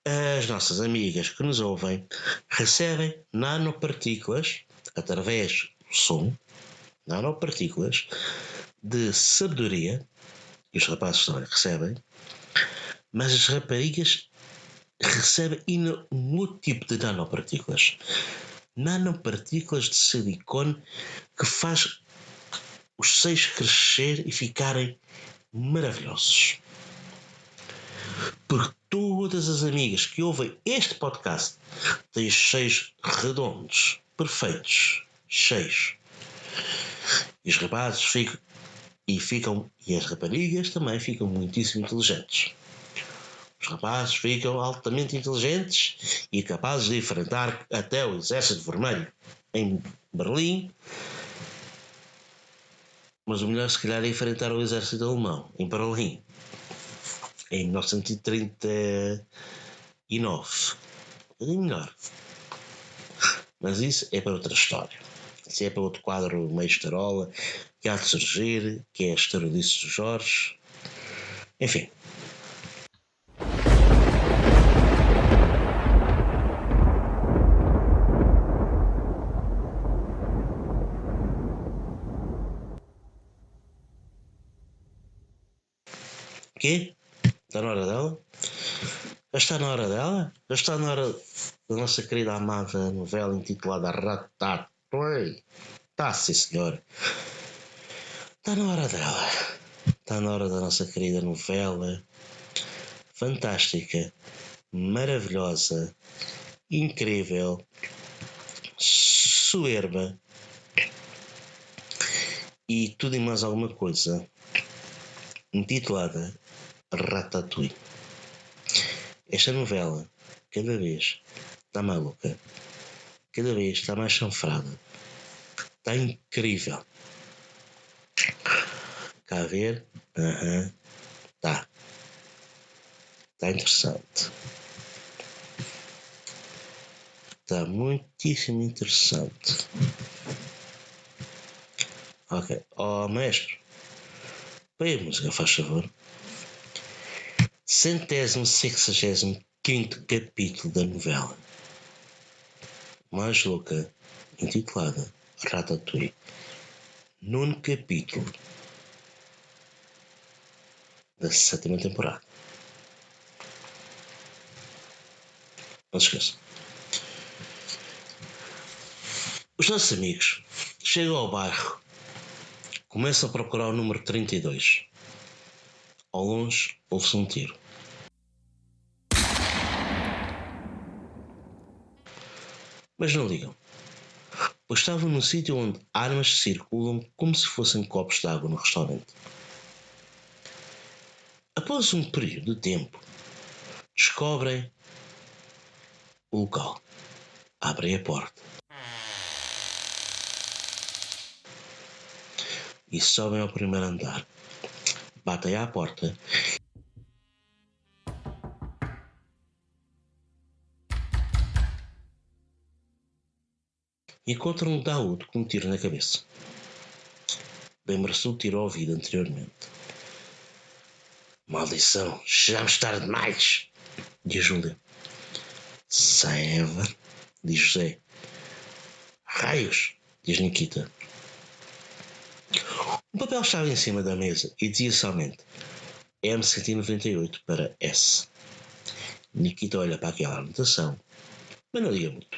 as nossas amigas que nos ouvem recebem nanopartículas através do som, nanopartículas de sabedoria, que os rapazes também recebem, mas as raparigas recebem um outro tipo de nanopartículas. Nanopartículas de silicone que faz os seios crescer e ficarem maravilhosos. Porque todas as amigas que ouvem este podcast têm os seios redondos, perfeitos, cheios. E os rapazes e as raparigas também ficam muitíssimo inteligentes. Os rapazes ficam altamente inteligentes e capazes de enfrentar até o Exército Vermelho em Berlim. Mas o melhor se calhar é enfrentar o Exército Alemão em Berlim em 1939. É melhor. Mas isso é para outra história. Isso é para outro quadro meio estarola que há de surgir, que é as Estarodices do Jorge. Enfim. O quê? Está na hora dela? Já está na hora dela? Já está na hora da nossa querida amada novela intitulada Ratatouille? Está, sim senhor. Está na hora dela. Está na hora da nossa querida novela fantástica, maravilhosa, incrível, soberba e tudo e mais alguma coisa, intitulada Ratatouille. Esta novela cada vez está maluca, cada vez está mais chanfrada, está incrível. Cá a ver? Está interessante. Está muitíssimo interessante. Ok. Oh, mestre. Põe a música, faz favor. 165º capítulo da novela mais louca, intitulada Ratatouille. 9º capítulo da 7ª temporada. Não se esqueça. Os nossos amigos chegam ao bairro, começam a procurar o número 32. Ao longe, ouve-se um tiro. Mas não ligam, pois estavam num sítio onde armas circulam como se fossem copos de água no restaurante. Após um período de tempo, descobrem o local. Abrem a porta e sobem ao primeiro andar. Batem à porta e encontram um gaúdo com um tiro na cabeça. Lembra-se do tiro ouvido anteriormente. Maldição, chegamos tarde demais, diz Júlia. Seva, diz José. Raios, diz Nikita. Um papel estava em cima da mesa e dizia somente M198 para S. Nikita olha para aquela anotação, mas não liga muito.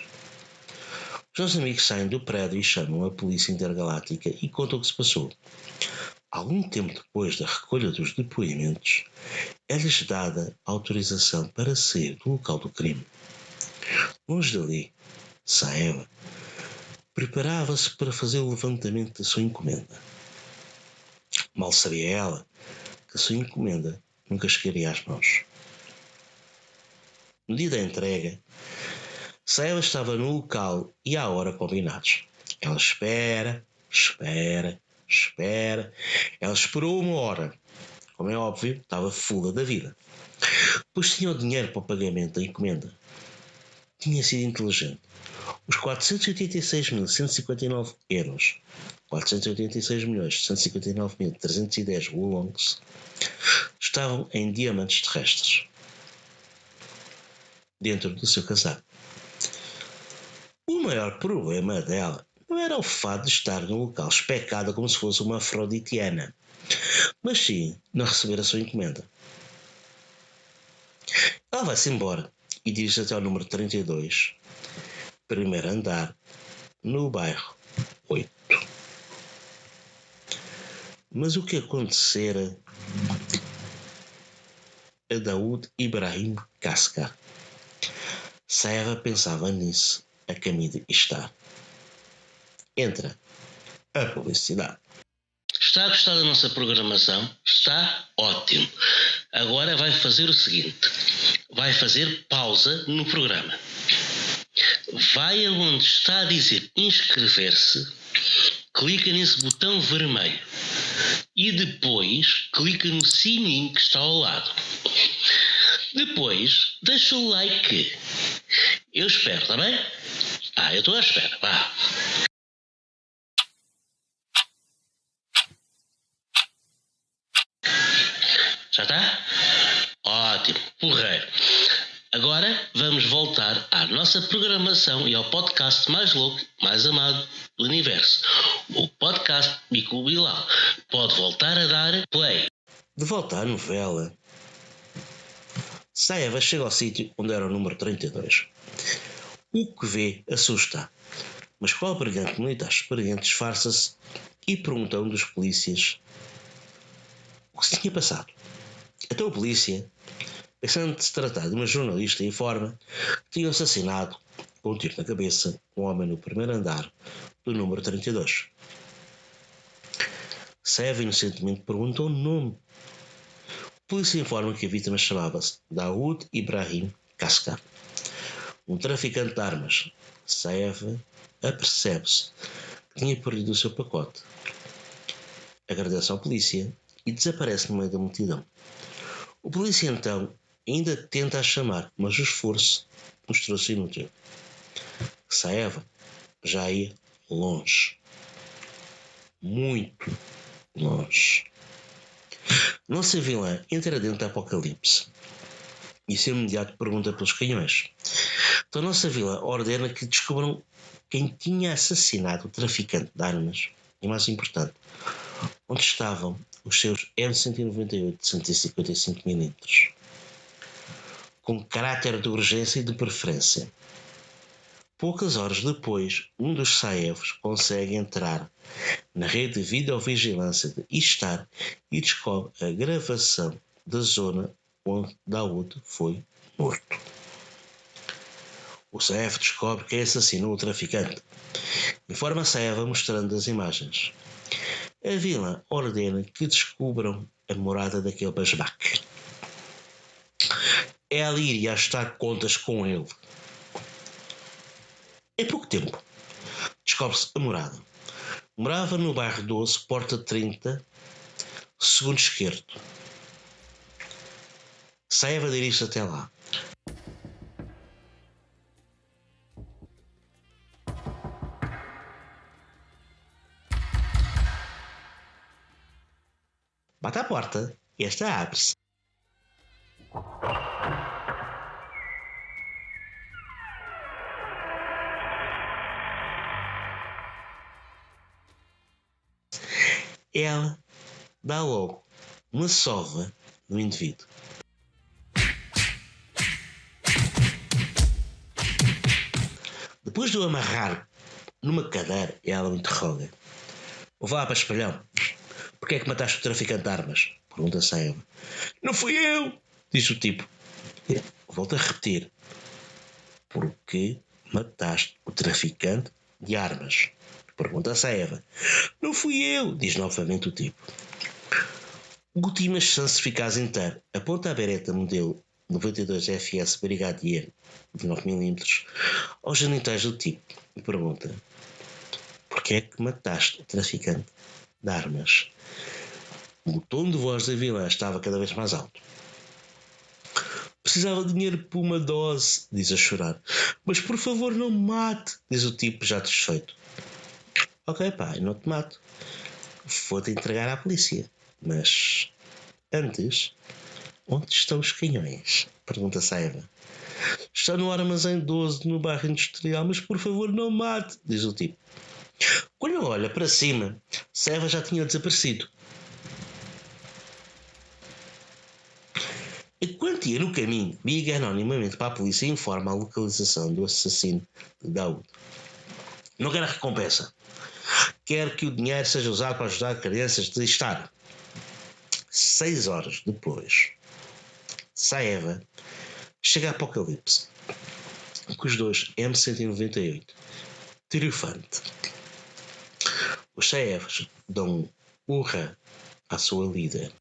Os nossos amigos saem do prédio e chamam a polícia intergaláctica e contam o que se passou. Algum tempo depois da recolha dos depoimentos, é-lhes dada autorização para sair do local do crime. Longe dali, Saeva preparava-se para fazer o levantamento da sua encomenda. Mal sabia ela que a sua encomenda nunca chegaria às mãos. No dia da entrega, Saeva estava no local e à hora combinados. Ela espera. Ela esperou 1 hora. Como é óbvio, estava fula da vida. Pois tinha o dinheiro para o pagamento da encomenda. Tinha sido inteligente. Os 486.159 euros, 486.159.310 oolongs, estavam em diamantes terrestres dentro do seu casaco. O maior problema dela não era o fato de estar num local especada como se fosse uma afroditiana, mas sim não receber a sua encomenda. Ela vai-se embora e dirige até ao número 32, primeiro andar, no bairro 8. Mas o que acontecera a Daoud Ibrahim Kaskar? Saeva pensava nisso a caminho de estar. Entra a publicidade. Está a gostar da nossa programação? Está ótimo. Agora vai fazer o seguinte. Vai fazer pausa no programa. Vai aonde está a dizer inscrever-se, clica nesse botão vermelho e depois clica no sininho que está ao lado. Depois deixa o like. Eu espero, está bem? Eu estou à espera, vá. Já está? Ótimo, porreiro. Agora vamos voltar à nossa programação e ao podcast mais louco, mais amado do universo. O podcast Mico Bilal. Pode voltar a dar play. De volta à novela, Saeva chega ao sítio onde era o número 32. O que vê assusta, mas qual brilhante militar experiente disfarça-se e pergunta a um dos polícias o que se tinha passado. Até o polícia, pensando se tratar de uma jornalista, informa que tinham assassinado com um tiro na cabeça um homem no primeiro andar do número 32. Saeva inocentemente pergunta o nome. O polícia informa que a vítima chamava-se Daoud Ibrahim Kaskar, um traficante de armas. Saeva apercebe-se que tinha perdido o seu pacote. Agradece ao polícia e desaparece no meio da multidão. O polícia então ainda tenta a chamar, mas o esforço mostrou-se inútil. Saeva já ia longe. Muito longe. Nossa vilã entra dentro do apocalipse e seu imediato pergunta pelos canhões. Então nossa vilã ordena que descubram quem tinha assassinado o traficante de armas e, mais importante, onde estavam os seus M198 de 155mm, com caráter de urgência e de preferência. Poucas horas depois, um dos Saevos consegue entrar na rede de videovigilância de Istar e descobre a gravação da zona onde Daoud foi morto. O Saev descobre quem assassinou o traficante. Informa a Saeva mostrando as imagens. A vilã ordena que descubram a morada daquele basbaque. Ela iria ajustar contas com ele. Em pouco tempo, descobre-se a morada. Morava no bairro 12, porta 30, segundo esquerdo. Saeva dirige-se até lá. Bate à porta e esta abre-se. Ela dá logo uma sova no indivíduo. Depois de o amarrar numa cadeira, ela o interroga. Vá para espalhão. Porquê é que mataste o traficante de armas? Pergunta Saeva. Não fui eu, diz o tipo. Volto a repetir. Porquê mataste o traficante de armas? Pergunta Saeva. Não fui eu, diz novamente o tipo. O time achando-se eficaz inteiro aponta a bereta modelo 92 FS Brigadier de 9mm aos genitais do tipo e pergunta: porquê é que mataste o traficante de armas? O tom de voz da vilã estava cada vez mais alto. Precisava de dinheiro para uma dose, diz a chorar. Mas por favor não me mate, diz o tipo já desfeito. Ok, pai, não te mato. Vou-te entregar à polícia. Mas antes, onde estão os canhões? Pergunta Saiva. Está no armazém 12 no bairro industrial, mas por favor não me mate, diz o tipo. Quando olha para cima, Saiva já tinha desaparecido. Enquanto ia no caminho, liga anonimamente para a polícia e informa a localização do assassino de Daoud. Não quer a recompensa. Quer que o dinheiro seja usado para ajudar crianças de estado. 6 horas depois, Saeva chega a Apocalipse com os dois M198 triunfante. Os Saevas dão honra à sua líder.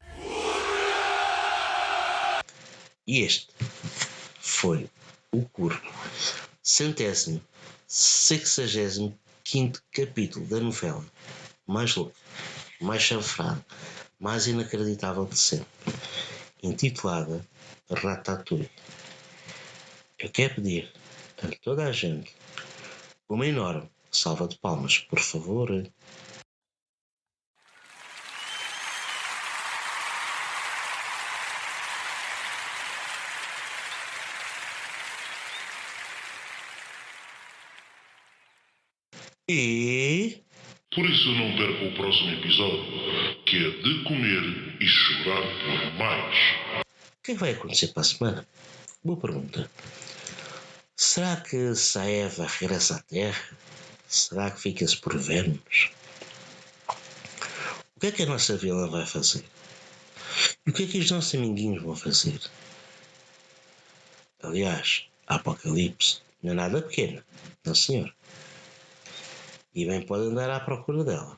E este foi o curto 165º capítulo da novela mais louco, mais chanfrado, mais inacreditável de sempre, intitulada Ratatouille. Eu quero pedir a toda a gente uma enorme salva de palmas, por favor. E Por isso não perca o próximo episódio, que é de comer e chorar por mais. o que é que vai acontecer para a semana? Boa pergunta. Será que Saeva regressa à Terra? Será que fica-se por vermos? O que é a nossa vilã vai fazer? E o que é que os nossos amiguinhos vão fazer? Aliás, a Apocalipse não é nada pequena, não senhor. E bem pode andar à procura dela.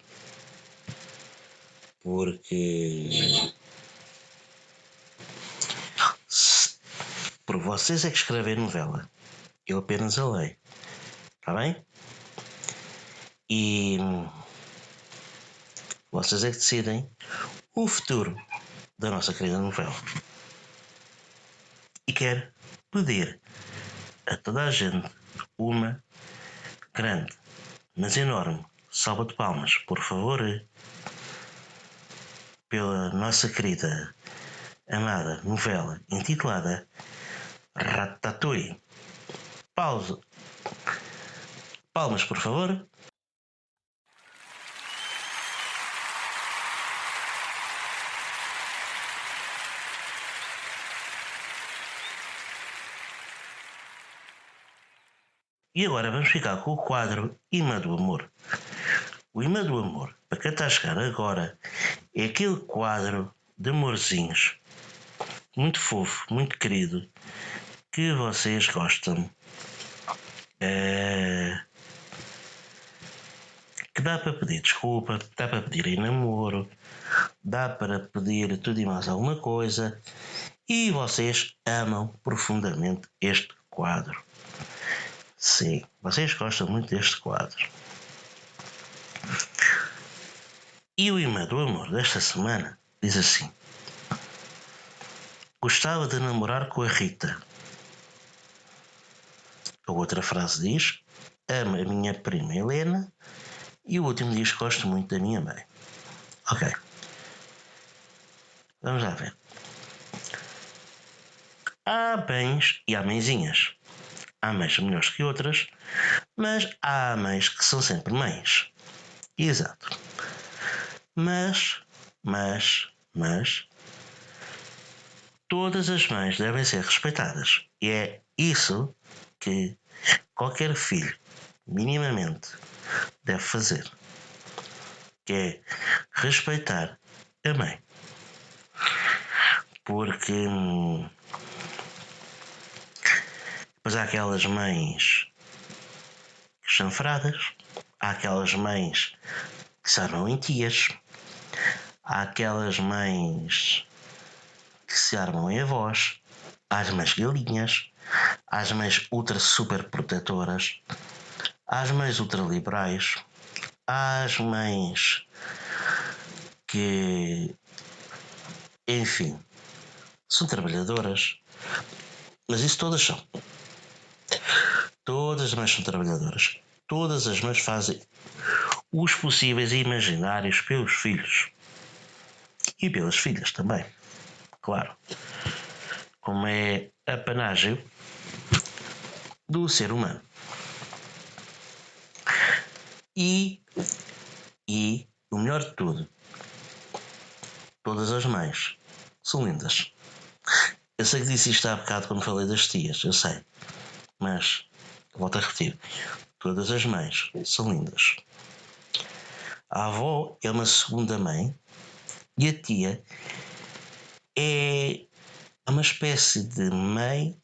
Porque por vocês é que escrevem novela. Eu apenas a leio. Está bem? E vocês é que decidem o futuro da nossa querida novela. E quero pedir a toda a gente uma grande, mas enorme salva de palmas, por favor, pela nossa querida, amada novela intitulada Ratatouille. Pausa. Palmas, por favor. E agora vamos ficar com o quadro Imã do Amor. O Imã do Amor, para quem está a chegar agora, é aquele quadro de amorzinhos muito fofo, muito querido, que vocês gostam. Que dá para pedir desculpa, dá para pedir em namoro, dá para pedir tudo e mais alguma coisa, e vocês amam profundamente este quadro. Sim, vocês gostam muito deste quadro. E o imã do amor desta semana diz assim: gostava de namorar com a Rita. A outra frase diz: amo a minha prima Helena. E o último diz: gosto muito da minha mãe. Ok. Vamos lá ver. Há bens e há mãezinhas. Há mães melhores que outras, mas há mães que são sempre mães. Exato. Mas, todas as mães devem ser respeitadas. E é isso que qualquer filho, minimamente, deve fazer. Que é respeitar a mãe. Porque depois há aquelas mães chanfradas, há aquelas mães que se armam em tias, há aquelas mães que se armam em avós, há as mães galinhas, há as mães ultra super protetoras, há as mães ultraliberais, há as mães que, enfim, são trabalhadoras, Mas isso todas são. Todas as mães são trabalhadoras. Todas as mães fazem os possíveis e imaginários pelos filhos. E pelas filhas também. Claro. Como é apanágio do ser humano. E o melhor de tudo, todas as mães são lindas. Eu sei que disse isto há bocado quando falei das tias, eu sei. Mas, volto a repetir, todas as mães são lindas. A avó é uma segunda mãe e a tia é uma espécie de mãe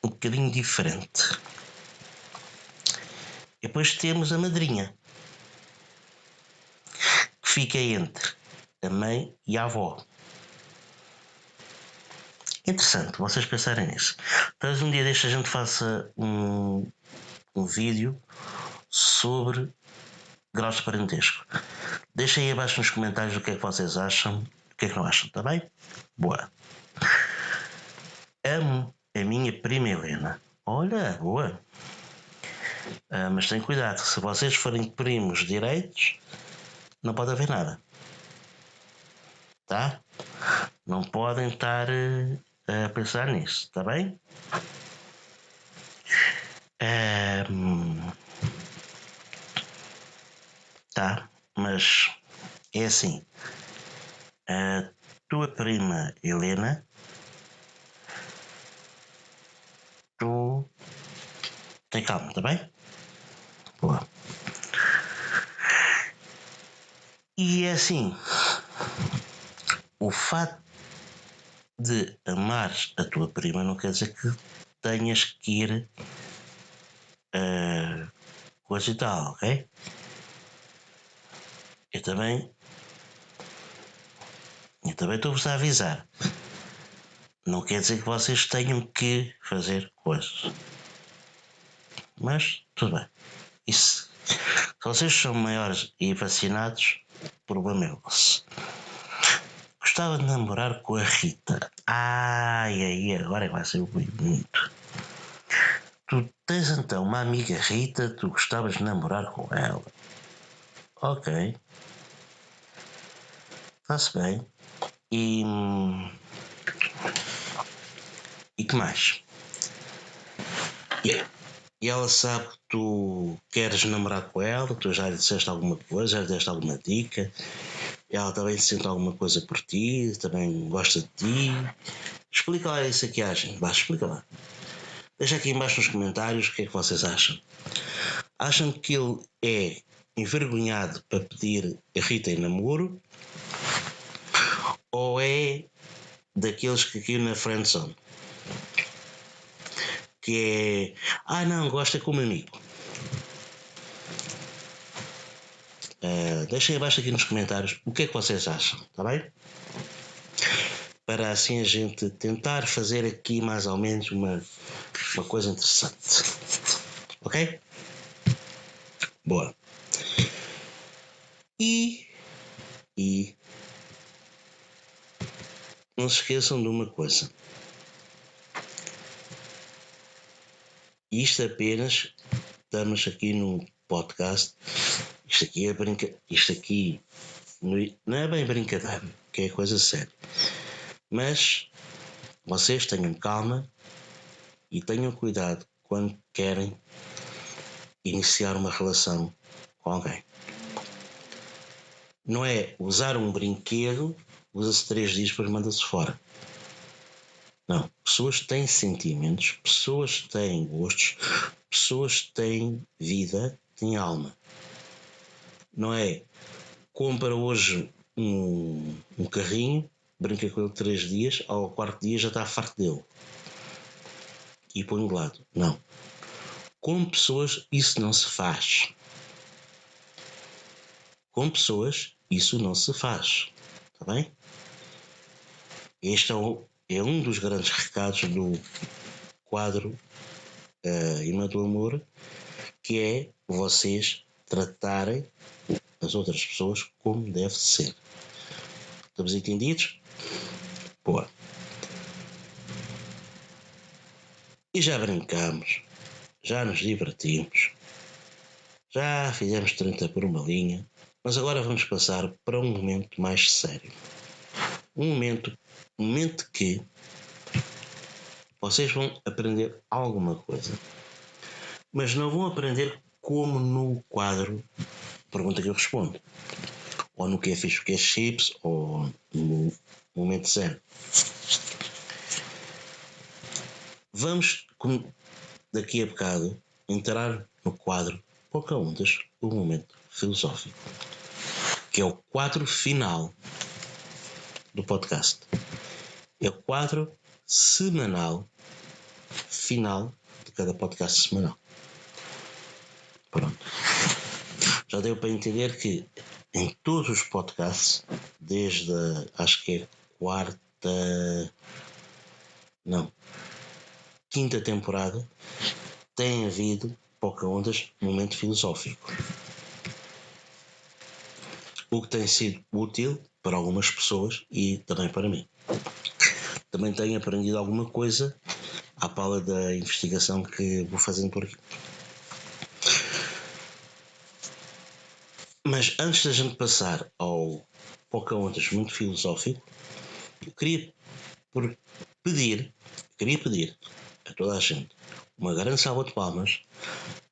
um bocadinho diferente. E depois temos a madrinha, que fica entre a mãe e a avó. Interessante vocês pensarem nisso. Talvez um dia deste a gente faça um vídeo sobre graus de parentesco. Deixem aí abaixo nos comentários o que é que vocês acham, o que é que não acham, está bem? Boa. Amo a minha prima Helena. Olha, boa. Mas tenham cuidado, se vocês forem primos direitos, não pode haver nada. Tá? Não podem estar a pensar nisso, está bem? Tá, mas é assim. A tua prima Helena, tu tem calma, está bem? Boa. E é assim, o fato de amares a tua prima não quer dizer que tenhas que ir coisa e tal, ok? Eu também estou-vos a avisar. Não quer dizer que vocês tenham que fazer coisas. Mas, tudo bem. Isso, se vocês são maiores e vacinados, o problema é vosso. Gostava de namorar com a Rita. Ai, agora vai ser bonito. Tu tens então uma amiga Rita, tu gostavas de namorar com ela. Ok. Está-se bem. E que mais? E ela sabe que tu queres namorar com ela, tu já lhe disseste alguma coisa, já lhe deste alguma dica. Ela também sente alguma coisa por ti, também gosta de ti. Explica lá isso aqui à gente, explica lá. Deixa aqui embaixo nos comentários o que é que vocês acham. Acham que ele é envergonhado para pedir a Rita em namoro? Ou é daqueles que caiu na friendzone? Que é, não, gosta como amigo. Deixem abaixo aqui nos comentários o que é que vocês acham, está bem? Para assim a gente tentar fazer aqui mais ou menos uma coisa interessante. Ok? Boa. E não se esqueçam de uma coisa. Isto apenas estamos aqui num podcast. Isto aqui não é bem brincadeira, que é coisa séria. Mas vocês tenham calma e tenham cuidado quando querem iniciar uma relação com alguém. Não é usar um brinquedo, usa-se 3 dias, depois manda-se fora. Não. Pessoas têm sentimentos, pessoas têm gostos, pessoas têm vida, têm alma. Não é compra hoje um carrinho, brinca com ele 3 dias, ao 4º dia já está farto dele. E põe de lado. Não. Com pessoas isso não se faz. Com pessoas isso não se faz. Está bem? Este é um dos grandes recados do quadro Irmã do Amor, que é vocês tratarem as outras pessoas como deve ser. Estamos entendidos? Boa. E já brincamos, já nos divertimos, já fizemos 30 por uma linha, mas agora vamos passar para um momento mais sério. Um momento que vocês vão aprender alguma coisa, mas não vão aprender como no quadro Pergunta que eu respondo, ou no que é fixe, o que é chips, ou no momento zero. Vamos, daqui a bocado, entrar no quadro Pocahontas, o momento filosófico, que é o quadro final do podcast. É o quadro semanal final de cada podcast semanal. Pronto. Já deu para entender que em todos os podcasts, desde acho que é quinta temporada, tem havido Pocahontas momento filosófico. O que tem sido útil para algumas pessoas e também para mim. Também tenho aprendido alguma coisa à pala da investigação que vou fazendo por aqui. Mas antes da gente passar ao Pocahontas muito filosófico, eu queria pedir a toda a gente uma grande salva de palmas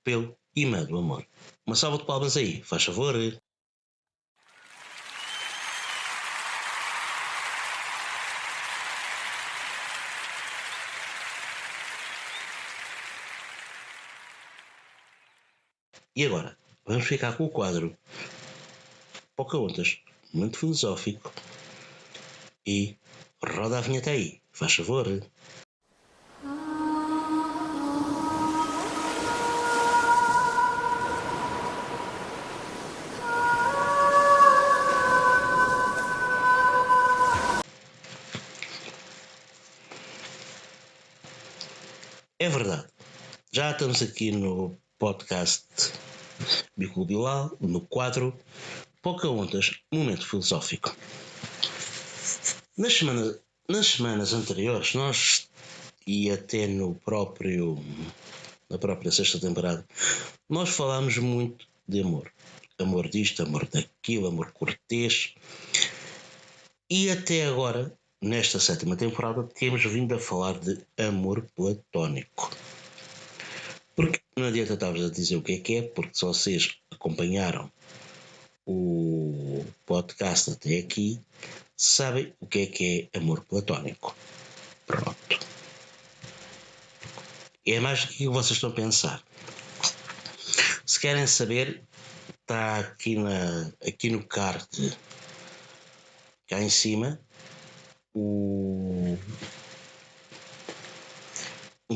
pelo Imã do Amor. Uma salva de palmas aí, faz favor. E agora, vamos ficar com o quadro Pocahontas, muito filosófico, e roda a vinheta aí, faz favor. É verdade, já estamos aqui no podcast Bico Bilal, no quadro Pocahontas, momento filosófico. Nas semanas anteriores, nós, e até na própria sexta temporada, nós falámos muito de amor. Amor disto, amor daquilo, amor cortês. E até agora, nesta sétima temporada, temos vindo a falar de amor platónico. Porque não adianta estarmos a dizer o que é, porque se vocês acompanharam o podcast até aqui, sabem o que é amor platónico. Pronto. É mais do que vocês estão a pensar. Se querem saber, está aqui no card, cá em cima, um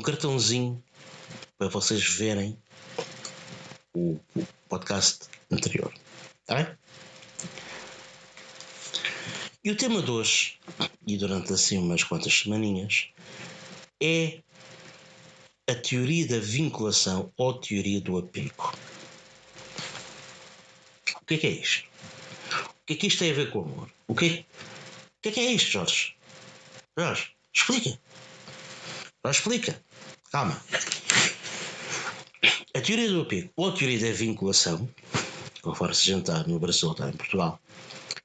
cartãozinho para vocês verem o podcast anterior. Está bem? E o tema de hoje, e durante assim umas quantas semaninhas, é a teoria da vinculação ou teoria do apego. O que é isto? O que é que isto tem a ver com o amor? O que é isto, Jorge? Jorge, explica. Jorge, explica. Calma. A teoria do apego ou a teoria da vinculação, conforme se jantar no Brasil ou em Portugal,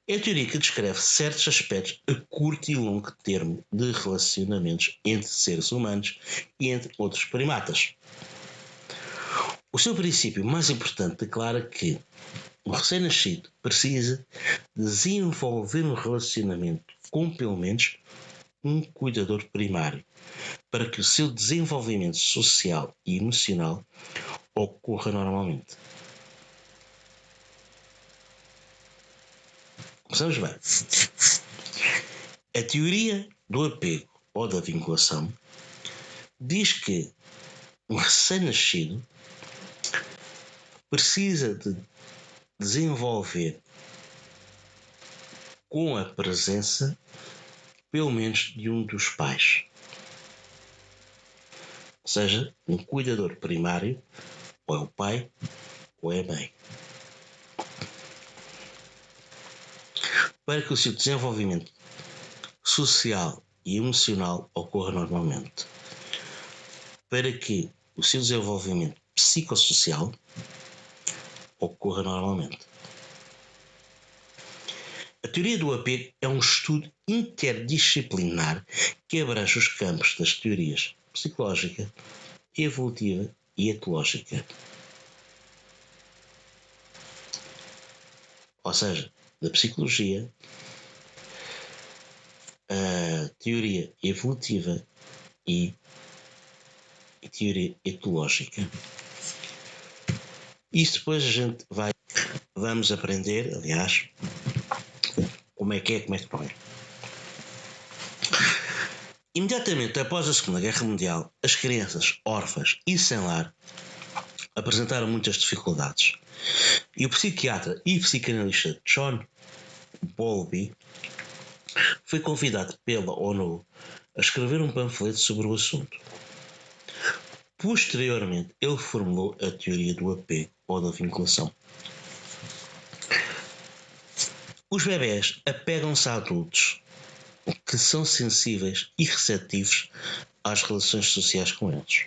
é a teoria que descreve certos aspectos a curto e longo termo de relacionamentos entre seres humanos e entre outros primatas. O seu princípio mais importante declara que o recém-nascido precisa desenvolver um relacionamento com pelo menos um cuidador primário para que o seu desenvolvimento social e emocional ocorra normalmente. Começamos bem. A teoria do apego ou da vinculação diz que um recém-nascido precisa de desenvolver com a presença pelo menos de um dos pais. Ou seja, um cuidador primário, ou é o pai ou é a mãe. Para que o seu desenvolvimento social e emocional ocorra normalmente. para que o seu desenvolvimento psicossocial ocorra normalmente. A teoria do apego é um estudo interdisciplinar que abrange os campos das teorias psicológica, evolutiva e etológica. Ou seja, da psicologia, a teoria evolutiva e teoria etológica. Isso depois a gente vamos aprender, aliás, como é que põe. Imediatamente após a Segunda Guerra Mundial, as crianças órfãs e sem lar apresentaram muitas dificuldades. E o psiquiatra e psicanalista John Bowlby foi convidado pela ONU a escrever um panfleto sobre o assunto. Posteriormente, ele formulou a teoria do apego ou da vinculação. Os bebés apegam-se a adultos que são sensíveis e receptivos às relações sociais com eles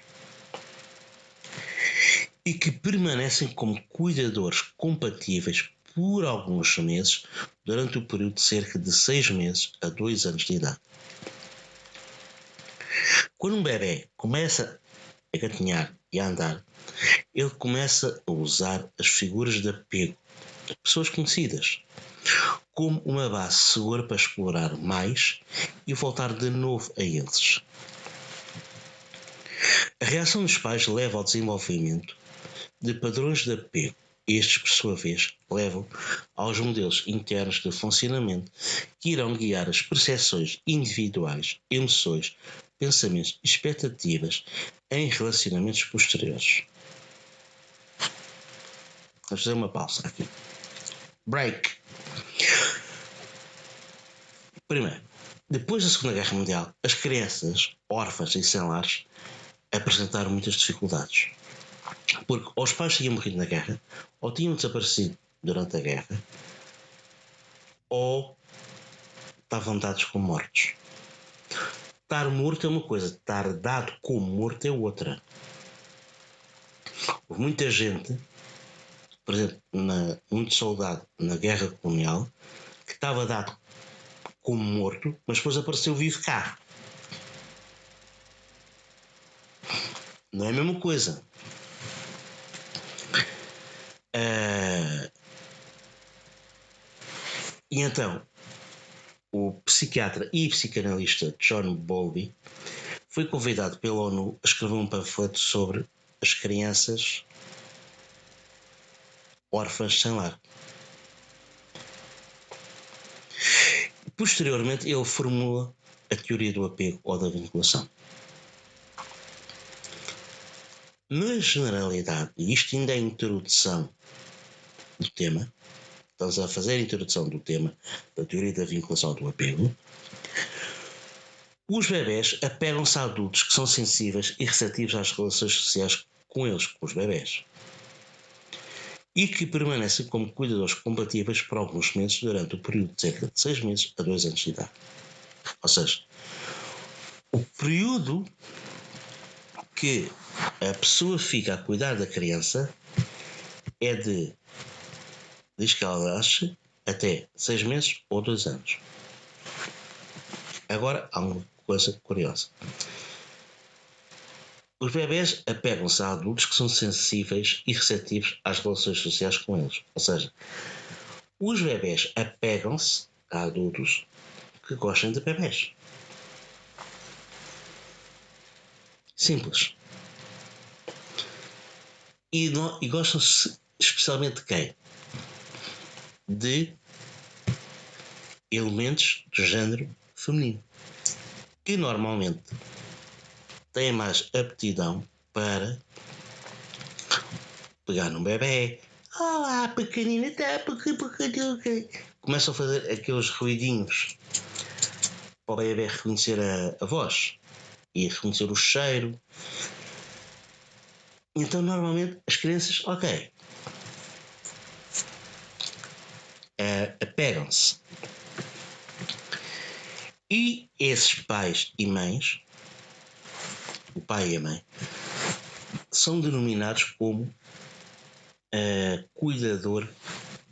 e que permanecem como cuidadores compatíveis por alguns meses durante o período de cerca de 6 meses a 2 anos de idade. Quando um bebê começa a gatinhar e a andar, ele começa a usar as figuras de apego de pessoas conhecidas como uma base segura para explorar mais e voltar de novo a eles. A reação dos pais leva ao desenvolvimento de padrões de apego. Estes, por sua vez, levam aos modelos internos de funcionamento que irão guiar as percepções individuais, emoções, pensamentos e expectativas em relacionamentos posteriores. Vamos fazer uma pausa aqui. Break. Primeiro, depois da Segunda Guerra Mundial, as crianças órfãs e sem lares apresentaram muitas dificuldades. Porque os pais tinham morrido na guerra, ou tinham desaparecido durante a guerra, ou estavam dados como mortos. Estar morto é uma coisa, estar dado como morto é outra. Houve muita gente, por exemplo, muito soldado na guerra colonial, que estava dado como morto, mas depois apareceu vivo cá. Não é a mesma coisa. E então, o psiquiatra e psicanalista John Bowlby foi convidado pela ONU a escrever um panfleto sobre as crianças órfãs sem lar. Posteriormente, ele formula a teoria do apego ou da vinculação. Na generalidade, e isto ainda é a introdução do tema, estamos a fazer a introdução do tema da teoria da vinculação do apego, os bebés apegam-se a adultos que são sensíveis e receptivos às relações sociais com eles, com os bebés, e que permanecem como cuidadores compatíveis por alguns meses durante o período de cerca de 6 meses a 2 anos de idade. Ou seja, o período que a pessoa fica a cuidar da criança é diz que ela nasce até 6 meses ou 2 anos. Agora, há uma coisa curiosa. Os bebés apegam-se a adultos que são sensíveis e receptivos às relações sociais com eles. Ou seja, os bebés apegam-se a adultos que gostem de bebés. Simples. E gostam especialmente de quem? De elementos do género feminino, que normalmente têm mais aptidão para pegar num bebê. Olá, pequenina, tá, começam a fazer aqueles ruidinhos para o bebê reconhecer a voz e reconhecer o cheiro. Então, normalmente, as crianças, apegam-se. E esses pais e mães, o pai e a mãe, são denominados como cuidador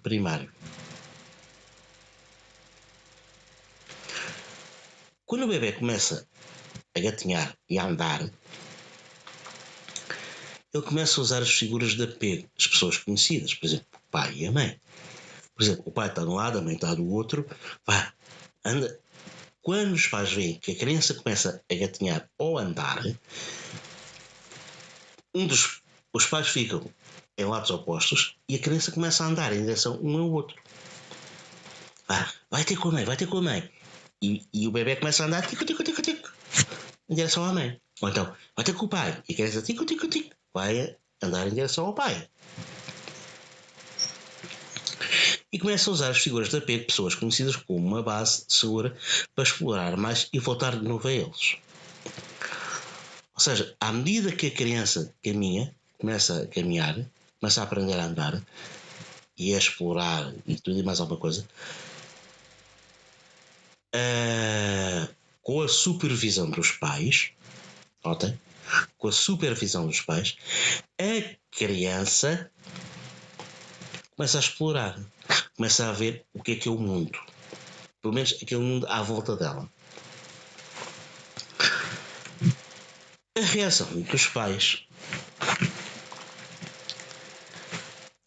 primário. Quando o bebê começa a gatinhar e a andar, ele começa a usar as figuras de apego, as pessoas conhecidas, por exemplo, o pai e a mãe. Por exemplo, o pai está de um lado, a mãe está do outro, anda. Quando os pais veem que a criança começa a gatinhar ou a andar, os pais ficam em lados opostos e a criança começa a andar em direção um ao outro. Vai ter com a mãe, vai ter com a mãe. E o bebê começa a andar tico, tico, tico, tico, em direção à mãe. Ou então, vai ter com o pai. E a criança tico, tico, tico, vai andar em direção ao pai. E começa a usar as figuras de apego de pessoas conhecidas como uma base segura para explorar mais e voltar de novo a eles. Ou seja, à medida que a criança caminha, começa a caminhar, começa a aprender a andar e a explorar e tudo e mais alguma coisa, com a supervisão dos pais, notem, com a supervisão dos pais, a criança começa a explorar, começa a ver o que é o mundo, pelo menos aquele mundo à volta dela. A reação dos pais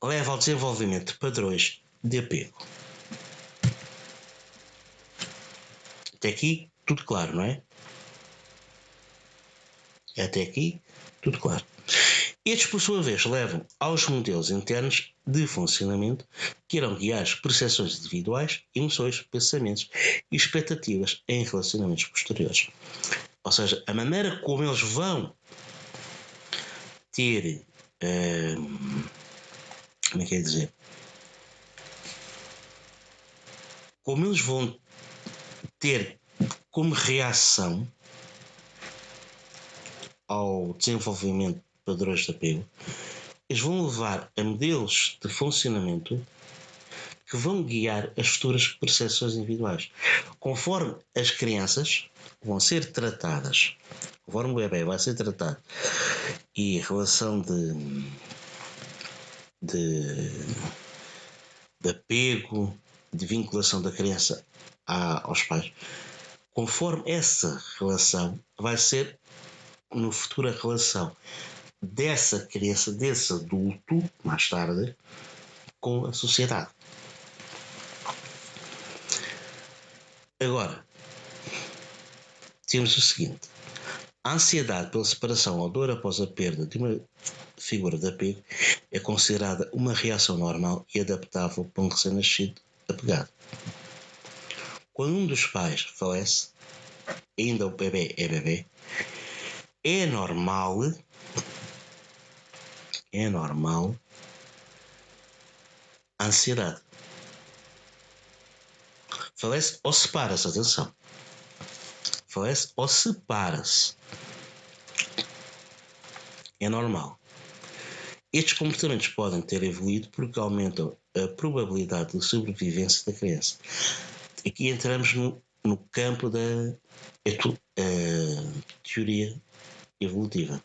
leva ao desenvolvimento de padrões de apego. Até aqui, tudo claro, não é? Até aqui, tudo claro. Estes, por sua vez, levam aos modelos internos de funcionamento que irão guiar as percepções individuais, emoções, pensamentos e expectativas em relacionamentos posteriores. Ou seja, a maneira como eles vão ter... como é que é dizer? Como eles vão ter como reação ao desenvolvimento de padrões de apego, eles vão levar a modelos de funcionamento que vão guiar as futuras percepções individuais. Conforme as crianças vão ser tratadas, conforme o bebê vai ser tratado e a relação de apego, de vinculação da criança aos pais, conforme essa relação vai ser no futuro a relação dessa criança, desse adulto, mais tarde, com a sociedade. Agora, temos o seguinte: a ansiedade pela separação ou dor após a perda de uma figura de apego é considerada uma reação normal e adaptável para um recém-nascido apegado. Quando um dos pais falece, ainda o bebê é bebê, é normal a ansiedade. Falece ou separa-se, atenção. Falece ou separa-se. É normal. Estes comportamentos podem ter evoluído porque aumentam a probabilidade de sobrevivência da criança. Aqui entramos no campo da teoria evolutiva.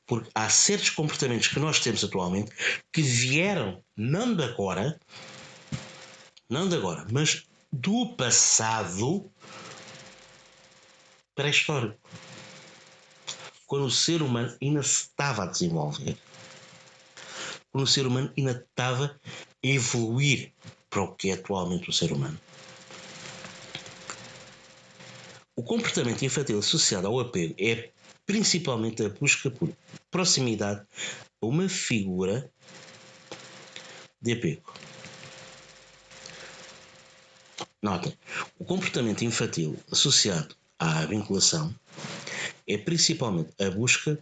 Porque há certos comportamentos que nós temos atualmente que vieram não de agora, mas do passado pré-histórico, quando o ser humano ainda se estava a desenvolver, quando o ser humano ainda estava a evoluir para o que é atualmente o ser humano. O comportamento infantil associado ao apego é principalmente a busca por proximidade a uma figura de apego. Notem, o comportamento infantil associado à vinculação é principalmente a busca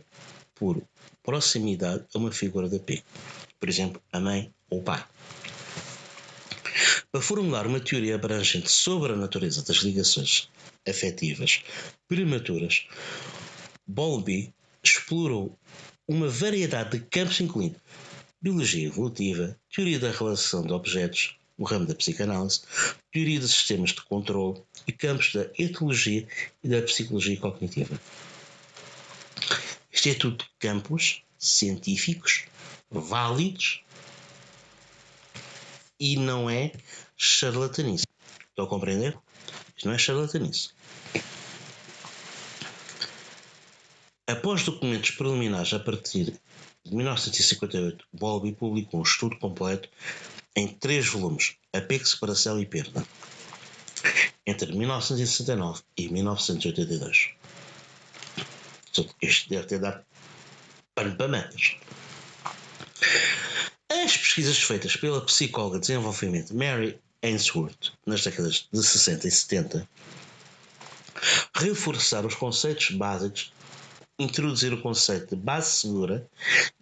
por proximidade a uma figura de apego, por exemplo, a mãe ou o pai. Para formular uma teoria abrangente sobre a natureza das ligações afetivas prematuras, Bowlby explorou uma variedade de campos incluindo biologia evolutiva, teoria da relação de objetos, no ramo da psicanálise, teoria de sistemas de controle e campos da etologia e da psicologia cognitiva. Isto é tudo campos científicos, válidos, e não é charlatanice. Estão a compreender? Isto não é charlatanice. Após documentos preliminares a partir de 1958, Bowlby publicou um estudo completo em 3 volumes, Apego, Separação e Perda, entre 1969 e 1982. Este deve ter dado pano para mangas. As pesquisas feitas pela psicóloga de desenvolvimento Mary Ainsworth nas décadas de 60 e 70 reforçaram os conceitos básicos, introduziram o conceito de base segura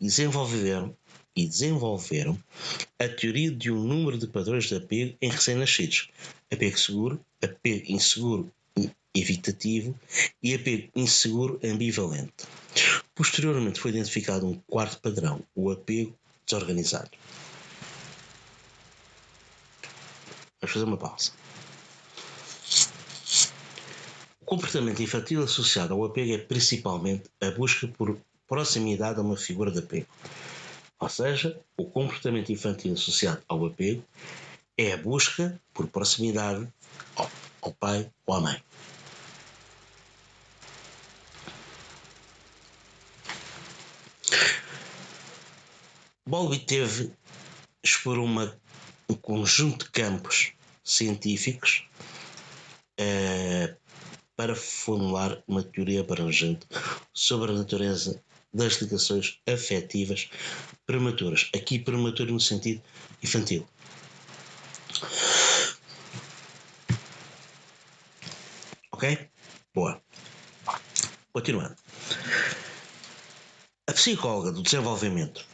e desenvolveram a teoria de um número de padrões de apego em recém-nascidos: apego seguro, apego inseguro evitativo e apego inseguro ambivalente. Posteriormente foi identificado um quarto padrão, o apego desorganizado. Vamos fazer uma pausa. O comportamento infantil associado ao apego é principalmente a busca por proximidade a uma figura de apego. Ou seja, o comportamento infantil associado ao apego é a busca por proximidade ao pai ou à mãe. Bowlby explorou um conjunto de campos científicos para formular uma teoria abrangente sobre a natureza das ligações afetivas prematuras. Aqui prematuro no sentido infantil. Ok? Boa. Continuando. A psicóloga do desenvolvimento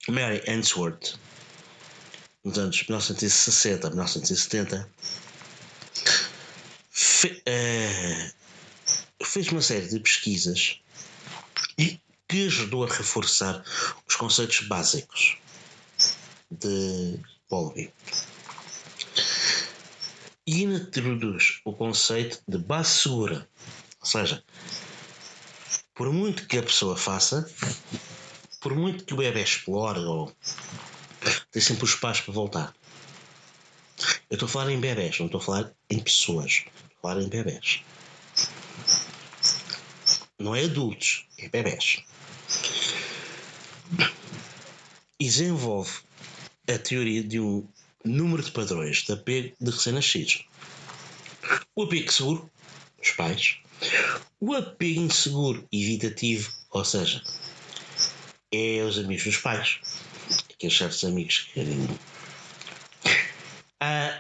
Mary Ainsworth, nos anos 1960 a 1970, fez uma série de pesquisas que ajudou a reforçar os conceitos básicos de Bowlby e introduz o conceito de base segura, ou seja, por muito que a pessoa faça, por muito que o bebê explore, ou tem sempre os pais para voltar. Eu estou a falar em bebés, não estou a falar em pessoas, estou a falar em bebés. Não é adultos, é bebés. E desenvolve a teoria de um número de padrões de apego de recém-nascidos. O apego seguro, os pais. O apego inseguro evitativo, ou seja, é os amigos dos pais. Aqueles certos amigos que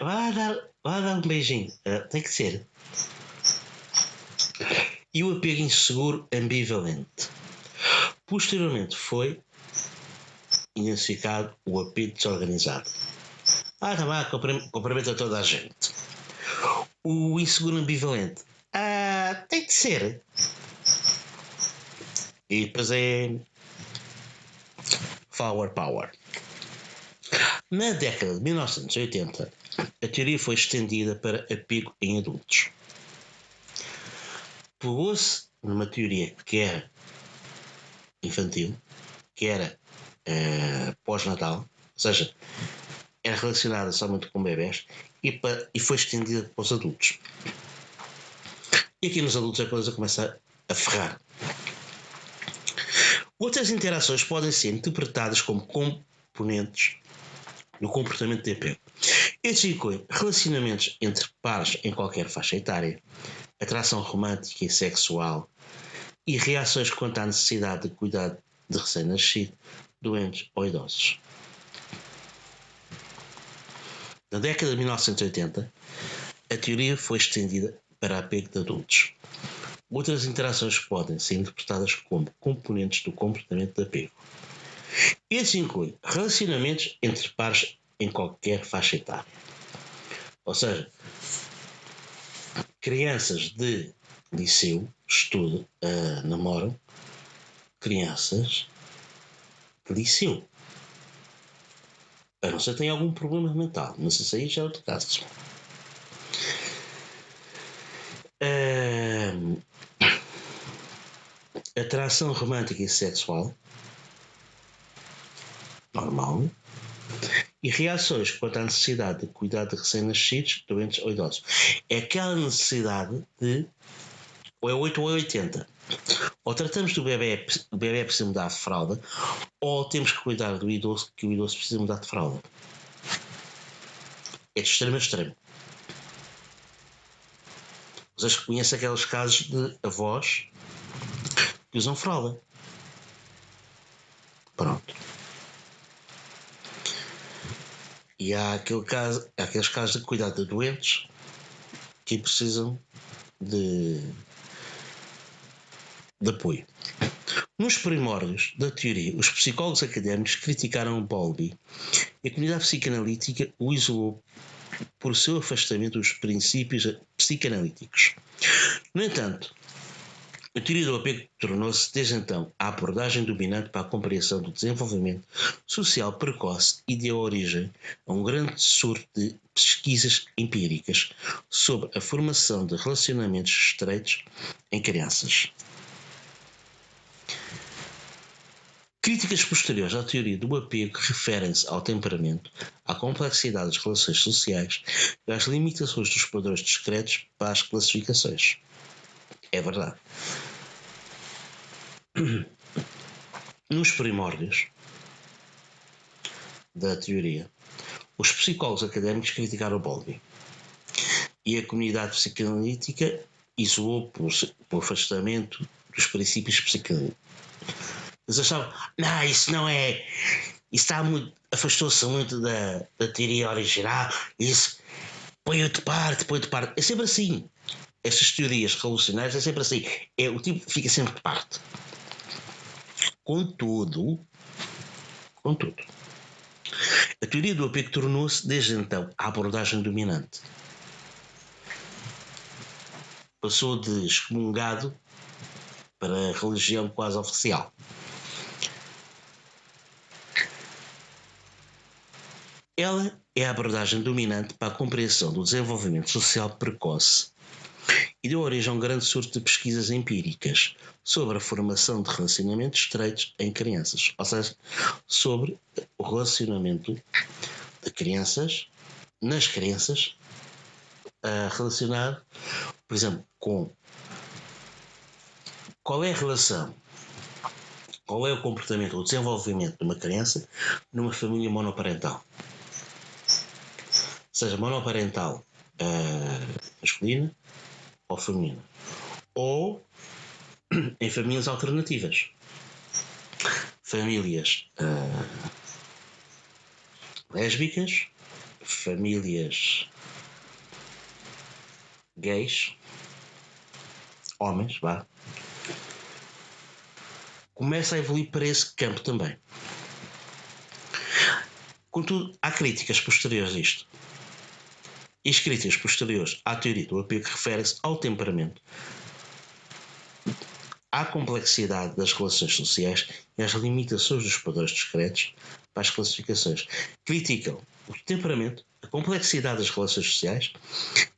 vai dar um beijinho. Tem que ser. E o apego inseguro ambivalente. Posteriormente foi identificado o apego desorganizado. Tá bem, cumprimenta toda a gente. O inseguro ambivalente. Tem que ser. E depois é Flower Power. Na década de 1980, a teoria foi estendida para apego em adultos. Pegou-se numa teoria que era infantil, que era pós-natal, ou seja, era relacionada somente com bebés e foi estendida para os adultos. E aqui nos adultos a coisa começa a ferrar. Outras interações podem ser interpretadas como componentes do comportamento de apego. Estes incluem relacionamentos entre pares em qualquer faixa etária, atração romântica e sexual e reações quanto à necessidade de cuidado de recém-nascido, doentes ou idosos. Na década de 1980, a teoria foi estendida para apego de adultos. Outras interações podem ser interpretadas como componentes do comportamento de apego. Estes incluem relacionamentos entre pares em qualquer faixa etária. Ou seja, crianças de liceu namoram crianças de liceu. A não ser que tenha algum problema mental, mas isso aí já é outro caso. Atração romântica e sexual, normal. E reações quanto à necessidade de cuidar de recém-nascidos, doentes ou idosos. É aquela necessidade de ou é 8 ou é 80. Ou tratamos do bebê, o bebê precisa mudar de fralda, ou temos que cuidar do idoso, que o idoso precisa mudar de fralda. É de extremo a extremo. Vocês conhecem aqueles casos de avós que usam fralda. Pronto. E há aqueles casos de cuidar de doentes que precisam de apoio. Nos primórdios da teoria, os psicólogos académicos criticaram Bowlby e a comunidade psicanalítica o isolou por seu afastamento dos princípios psicanalíticos. No entanto, a teoria do apego tornou-se, desde então, a abordagem dominante para a compreensão do desenvolvimento social precoce e deu origem a um grande surto de pesquisas empíricas sobre a formação de relacionamentos estreitos em crianças. Críticas posteriores à teoria do apego referem-se ao temperamento, à complexidade das relações sociais e às limitações dos padrões discretos para as classificações. É verdade. Nos primórdios da teoria, os psicólogos académicos criticaram Bowlby e a comunidade psicanalítica isolou por afastamento dos princípios psicanalíticos. Eles achavam, não, isso não é, isso está muito, afastou-se muito da teoria original, isso põe de parte. É sempre assim. Estas teorias revolucionárias é sempre assim. O tipo fica sempre de parte. Contudo, a teoria do apego tornou-se, desde então, a abordagem dominante. Passou de excomungado para a religião quase oficial. Ela é a abordagem dominante para a compreensão do desenvolvimento social precoce e deu origem a um grande surto de pesquisas empíricas sobre a formação de relacionamentos estreitos em crianças, ou seja, sobre o relacionamento de crianças, nas crianças, relacionado, por exemplo, com qual é a relação, qual é o comportamento ou desenvolvimento de uma criança numa família monoparental. Seja monoparental masculina ou feminina, ou em famílias alternativas, famílias lésbicas, famílias gays, homens, vá. Começa a evoluir para esse campo também. Contudo, há críticas posteriores a isto. E as críticas posteriores à teoria do apego referem-se ao temperamento, à complexidade das relações sociais e às limitações dos padrões discretos para as classificações. Criticam o temperamento, a complexidade das relações sociais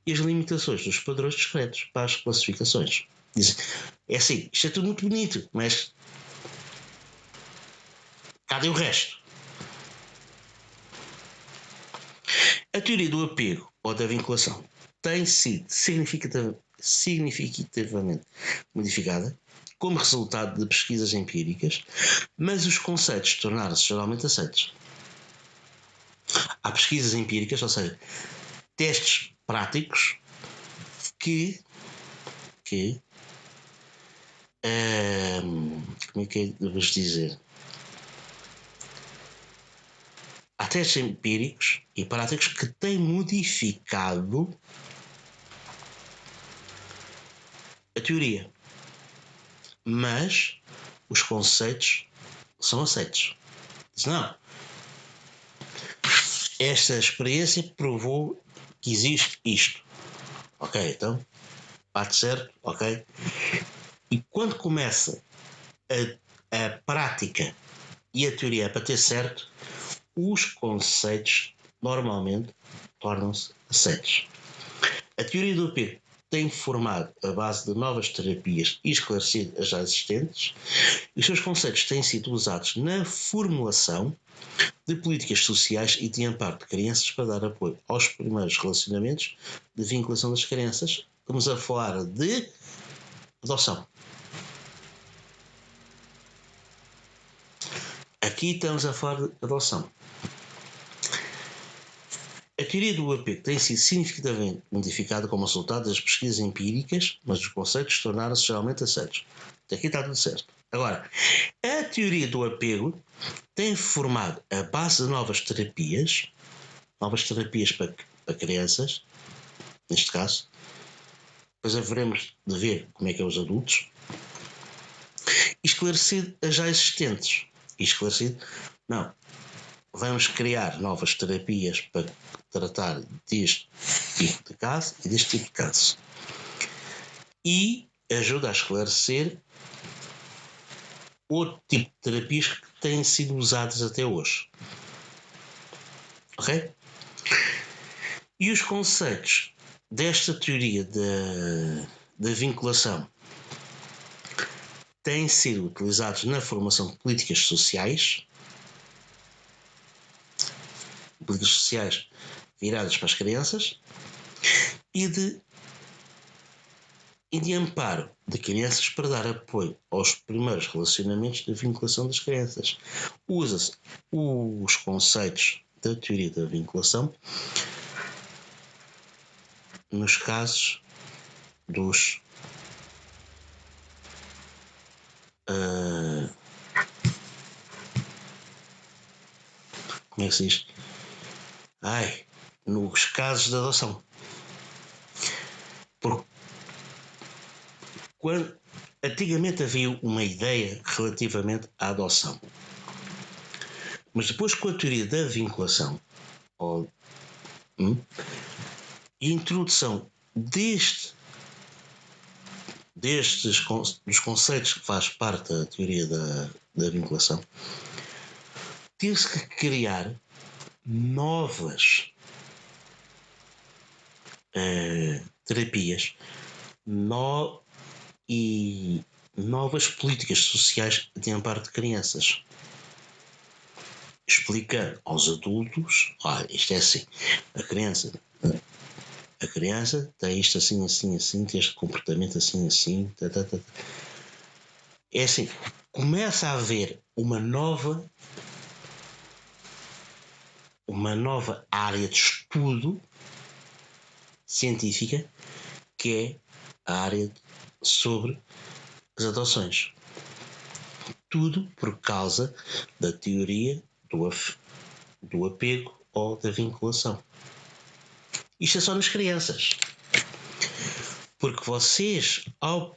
e as limitações dos padrões discretos para as classificações. Dizem, é assim, isto é tudo muito bonito, mas cadê o resto? A teoria do apego ou da vinculação tem sido significativamente modificada como resultado de pesquisas empíricas, mas os conceitos tornaram-se geralmente aceitos. Há pesquisas empíricas, ou seja, testes práticos que como é que é de vos dizer? Há testes empíricos e práticos que têm modificado a teoria, mas os conceitos são aceitos. Diz, não, esta experiência provou que existe isto. Ok, então bate certo, ok? E quando começa a prática e a teoria a bater certo, os conceitos normalmente tornam-se aceitos. A teoria do apego tem formado a base de novas terapias e esclarecido as já existentes, e os seus conceitos têm sido usados na formulação de políticas sociais e de amparo de crianças para dar apoio aos primeiros relacionamentos de vinculação das crianças. Estamos a falar de adoção. Aqui estamos a falar de adoção. A teoria do apego tem sido significativamente modificada como resultado das pesquisas empíricas, mas os conceitos tornaram-se geralmente aceitos. Até aqui está tudo certo. Agora, a teoria do apego tem formado a base de novas terapias para crianças, neste caso. Depois haveremos de ver como é que é os adultos. E esclarecido as já existentes. Vamos criar novas terapias para tratar deste tipo de caso e deste tipo de caso. E ajuda a esclarecer outro tipo de terapias que têm sido usadas até hoje. Ok? E os conceitos desta teoria da vinculação têm sido utilizados na formação de políticas sociais viradas para as crianças e de amparo de crianças para dar apoio aos primeiros relacionamentos de vinculação das crianças. Usa-se os conceitos da teoria da vinculação nos casos dos como é que se diz? Nos casos de adoção. Porque antigamente havia uma ideia relativamente à adoção. Mas depois, com a teoria da vinculação e a introdução dos conceitos que faz parte da teoria da vinculação, teve-se que criar novas terapias e novas políticas sociais de amparo de crianças, explicando aos adultos: isto é assim, a criança tem isto assim, assim, assim, tem este comportamento assim, assim, É assim, começa a haver uma nova área de estudo científica, que é a área sobre as adoções. Tudo por causa da teoria do apego ou da vinculação. Isto é só nas crianças. Porque vocês, ao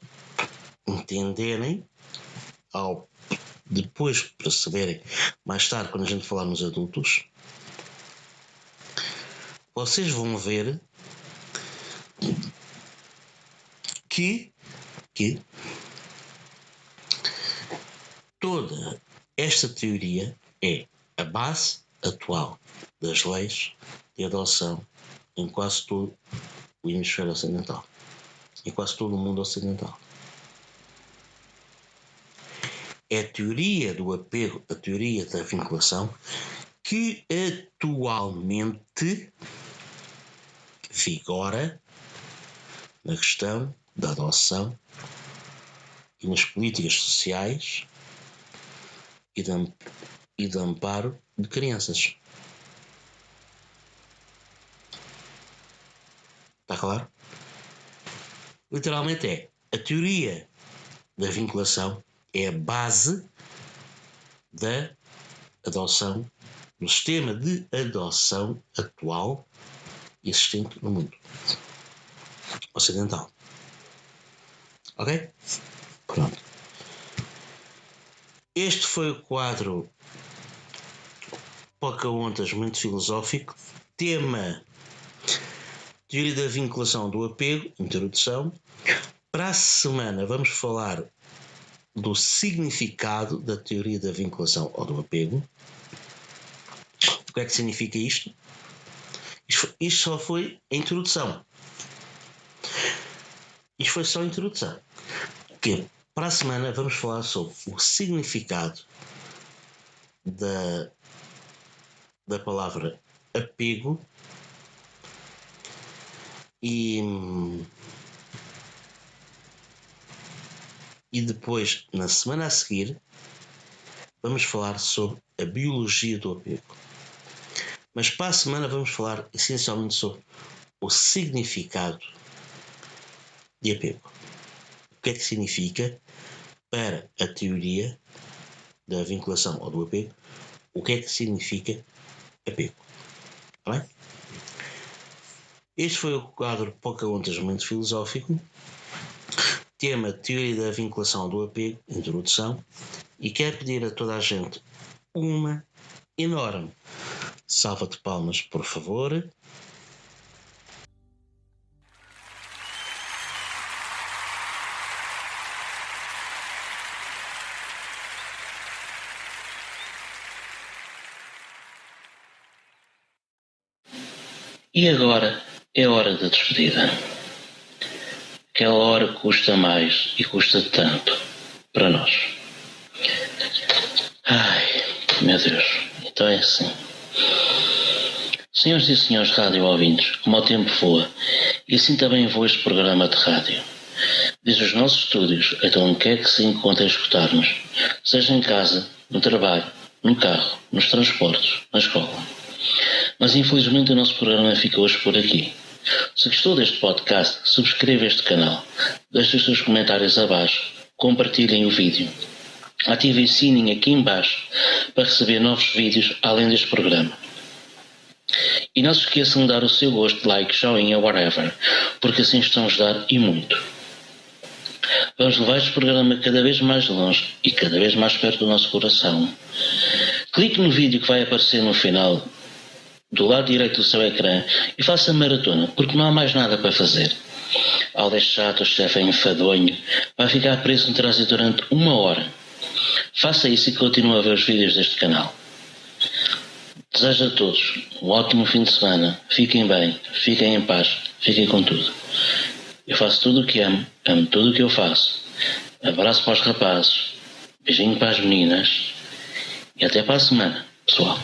entenderem, ao depois perceberem, mais tarde, quando a gente falar nos adultos, vocês vão ver que toda esta teoria é a base atual das leis de adoção em quase todo o hemisfério ocidental, em quase todo o mundo ocidental. É a teoria do apego, a teoria da vinculação, que atualmente vigora na questão da adoção e nas políticas sociais e de amparo de crianças. Está claro? Literalmente é a teoria da vinculação é a base da adoção, do sistema de adoção atual existente no mundo ocidental. Ok? Pronto. Este foi o quadro Pocahontas muito filosófico. Tema: teoria da vinculação do apego, introdução. Para a semana vamos falar do significado da teoria da vinculação ou do apego. que é que significa isto? Isto só foi a introdução. Isto foi só a introdução. Que para a semana vamos falar sobre o significado da palavra apego e depois, na semana a seguir, vamos falar sobre a biologia do apego. Mas para a semana vamos falar essencialmente sobre o significado de apego. O que é que significa para a teoria da vinculação ou do apego? O que é que significa apego? Está bem? Este foi o quadro Pocahontas Momento Filosófico. Tema Teoria da Vinculação ou do Apego, introdução. E quero pedir a toda a gente uma enorme salva de palmas, por favor. E agora é hora da despedida. Aquela hora custa mais e custa tanto para nós. Ai, meu Deus, então é assim. Senhoras e senhores rádio ouvintes, como o tempo voa, e assim também voa este programa de rádio. Desde os nossos estúdios até onde quer que se encontre a escutar-nos, seja em casa, no trabalho, no carro, nos transportes, na escola. Mas infelizmente o nosso programa fica hoje por aqui. Se gostou deste podcast, subscreva este canal, deixe os seus comentários abaixo, compartilhem o vídeo. Ative o sininho aqui embaixo para receber novos vídeos além deste programa. E não se esqueçam de dar o seu gosto, like, joinha, whatever, porque assim estão a ajudar e muito. Vamos levar este programa cada vez mais longe e cada vez mais perto do nosso coração. Clique no vídeo que vai aparecer no final, do lado direito do seu ecrã, e faça maratona, porque não há mais nada para fazer. Aldo é chato, o chefe é enfadonho, vai ficar preso no trânsito durante 1 hora. Faça isso e continue a ver os vídeos deste canal. Desejo a todos um ótimo fim de semana. Fiquem bem, fiquem em paz, fiquem com tudo. Eu faço tudo o que amo tudo o que eu faço. Abraço para os rapazes, beijinho para as meninas e até para a semana, pessoal.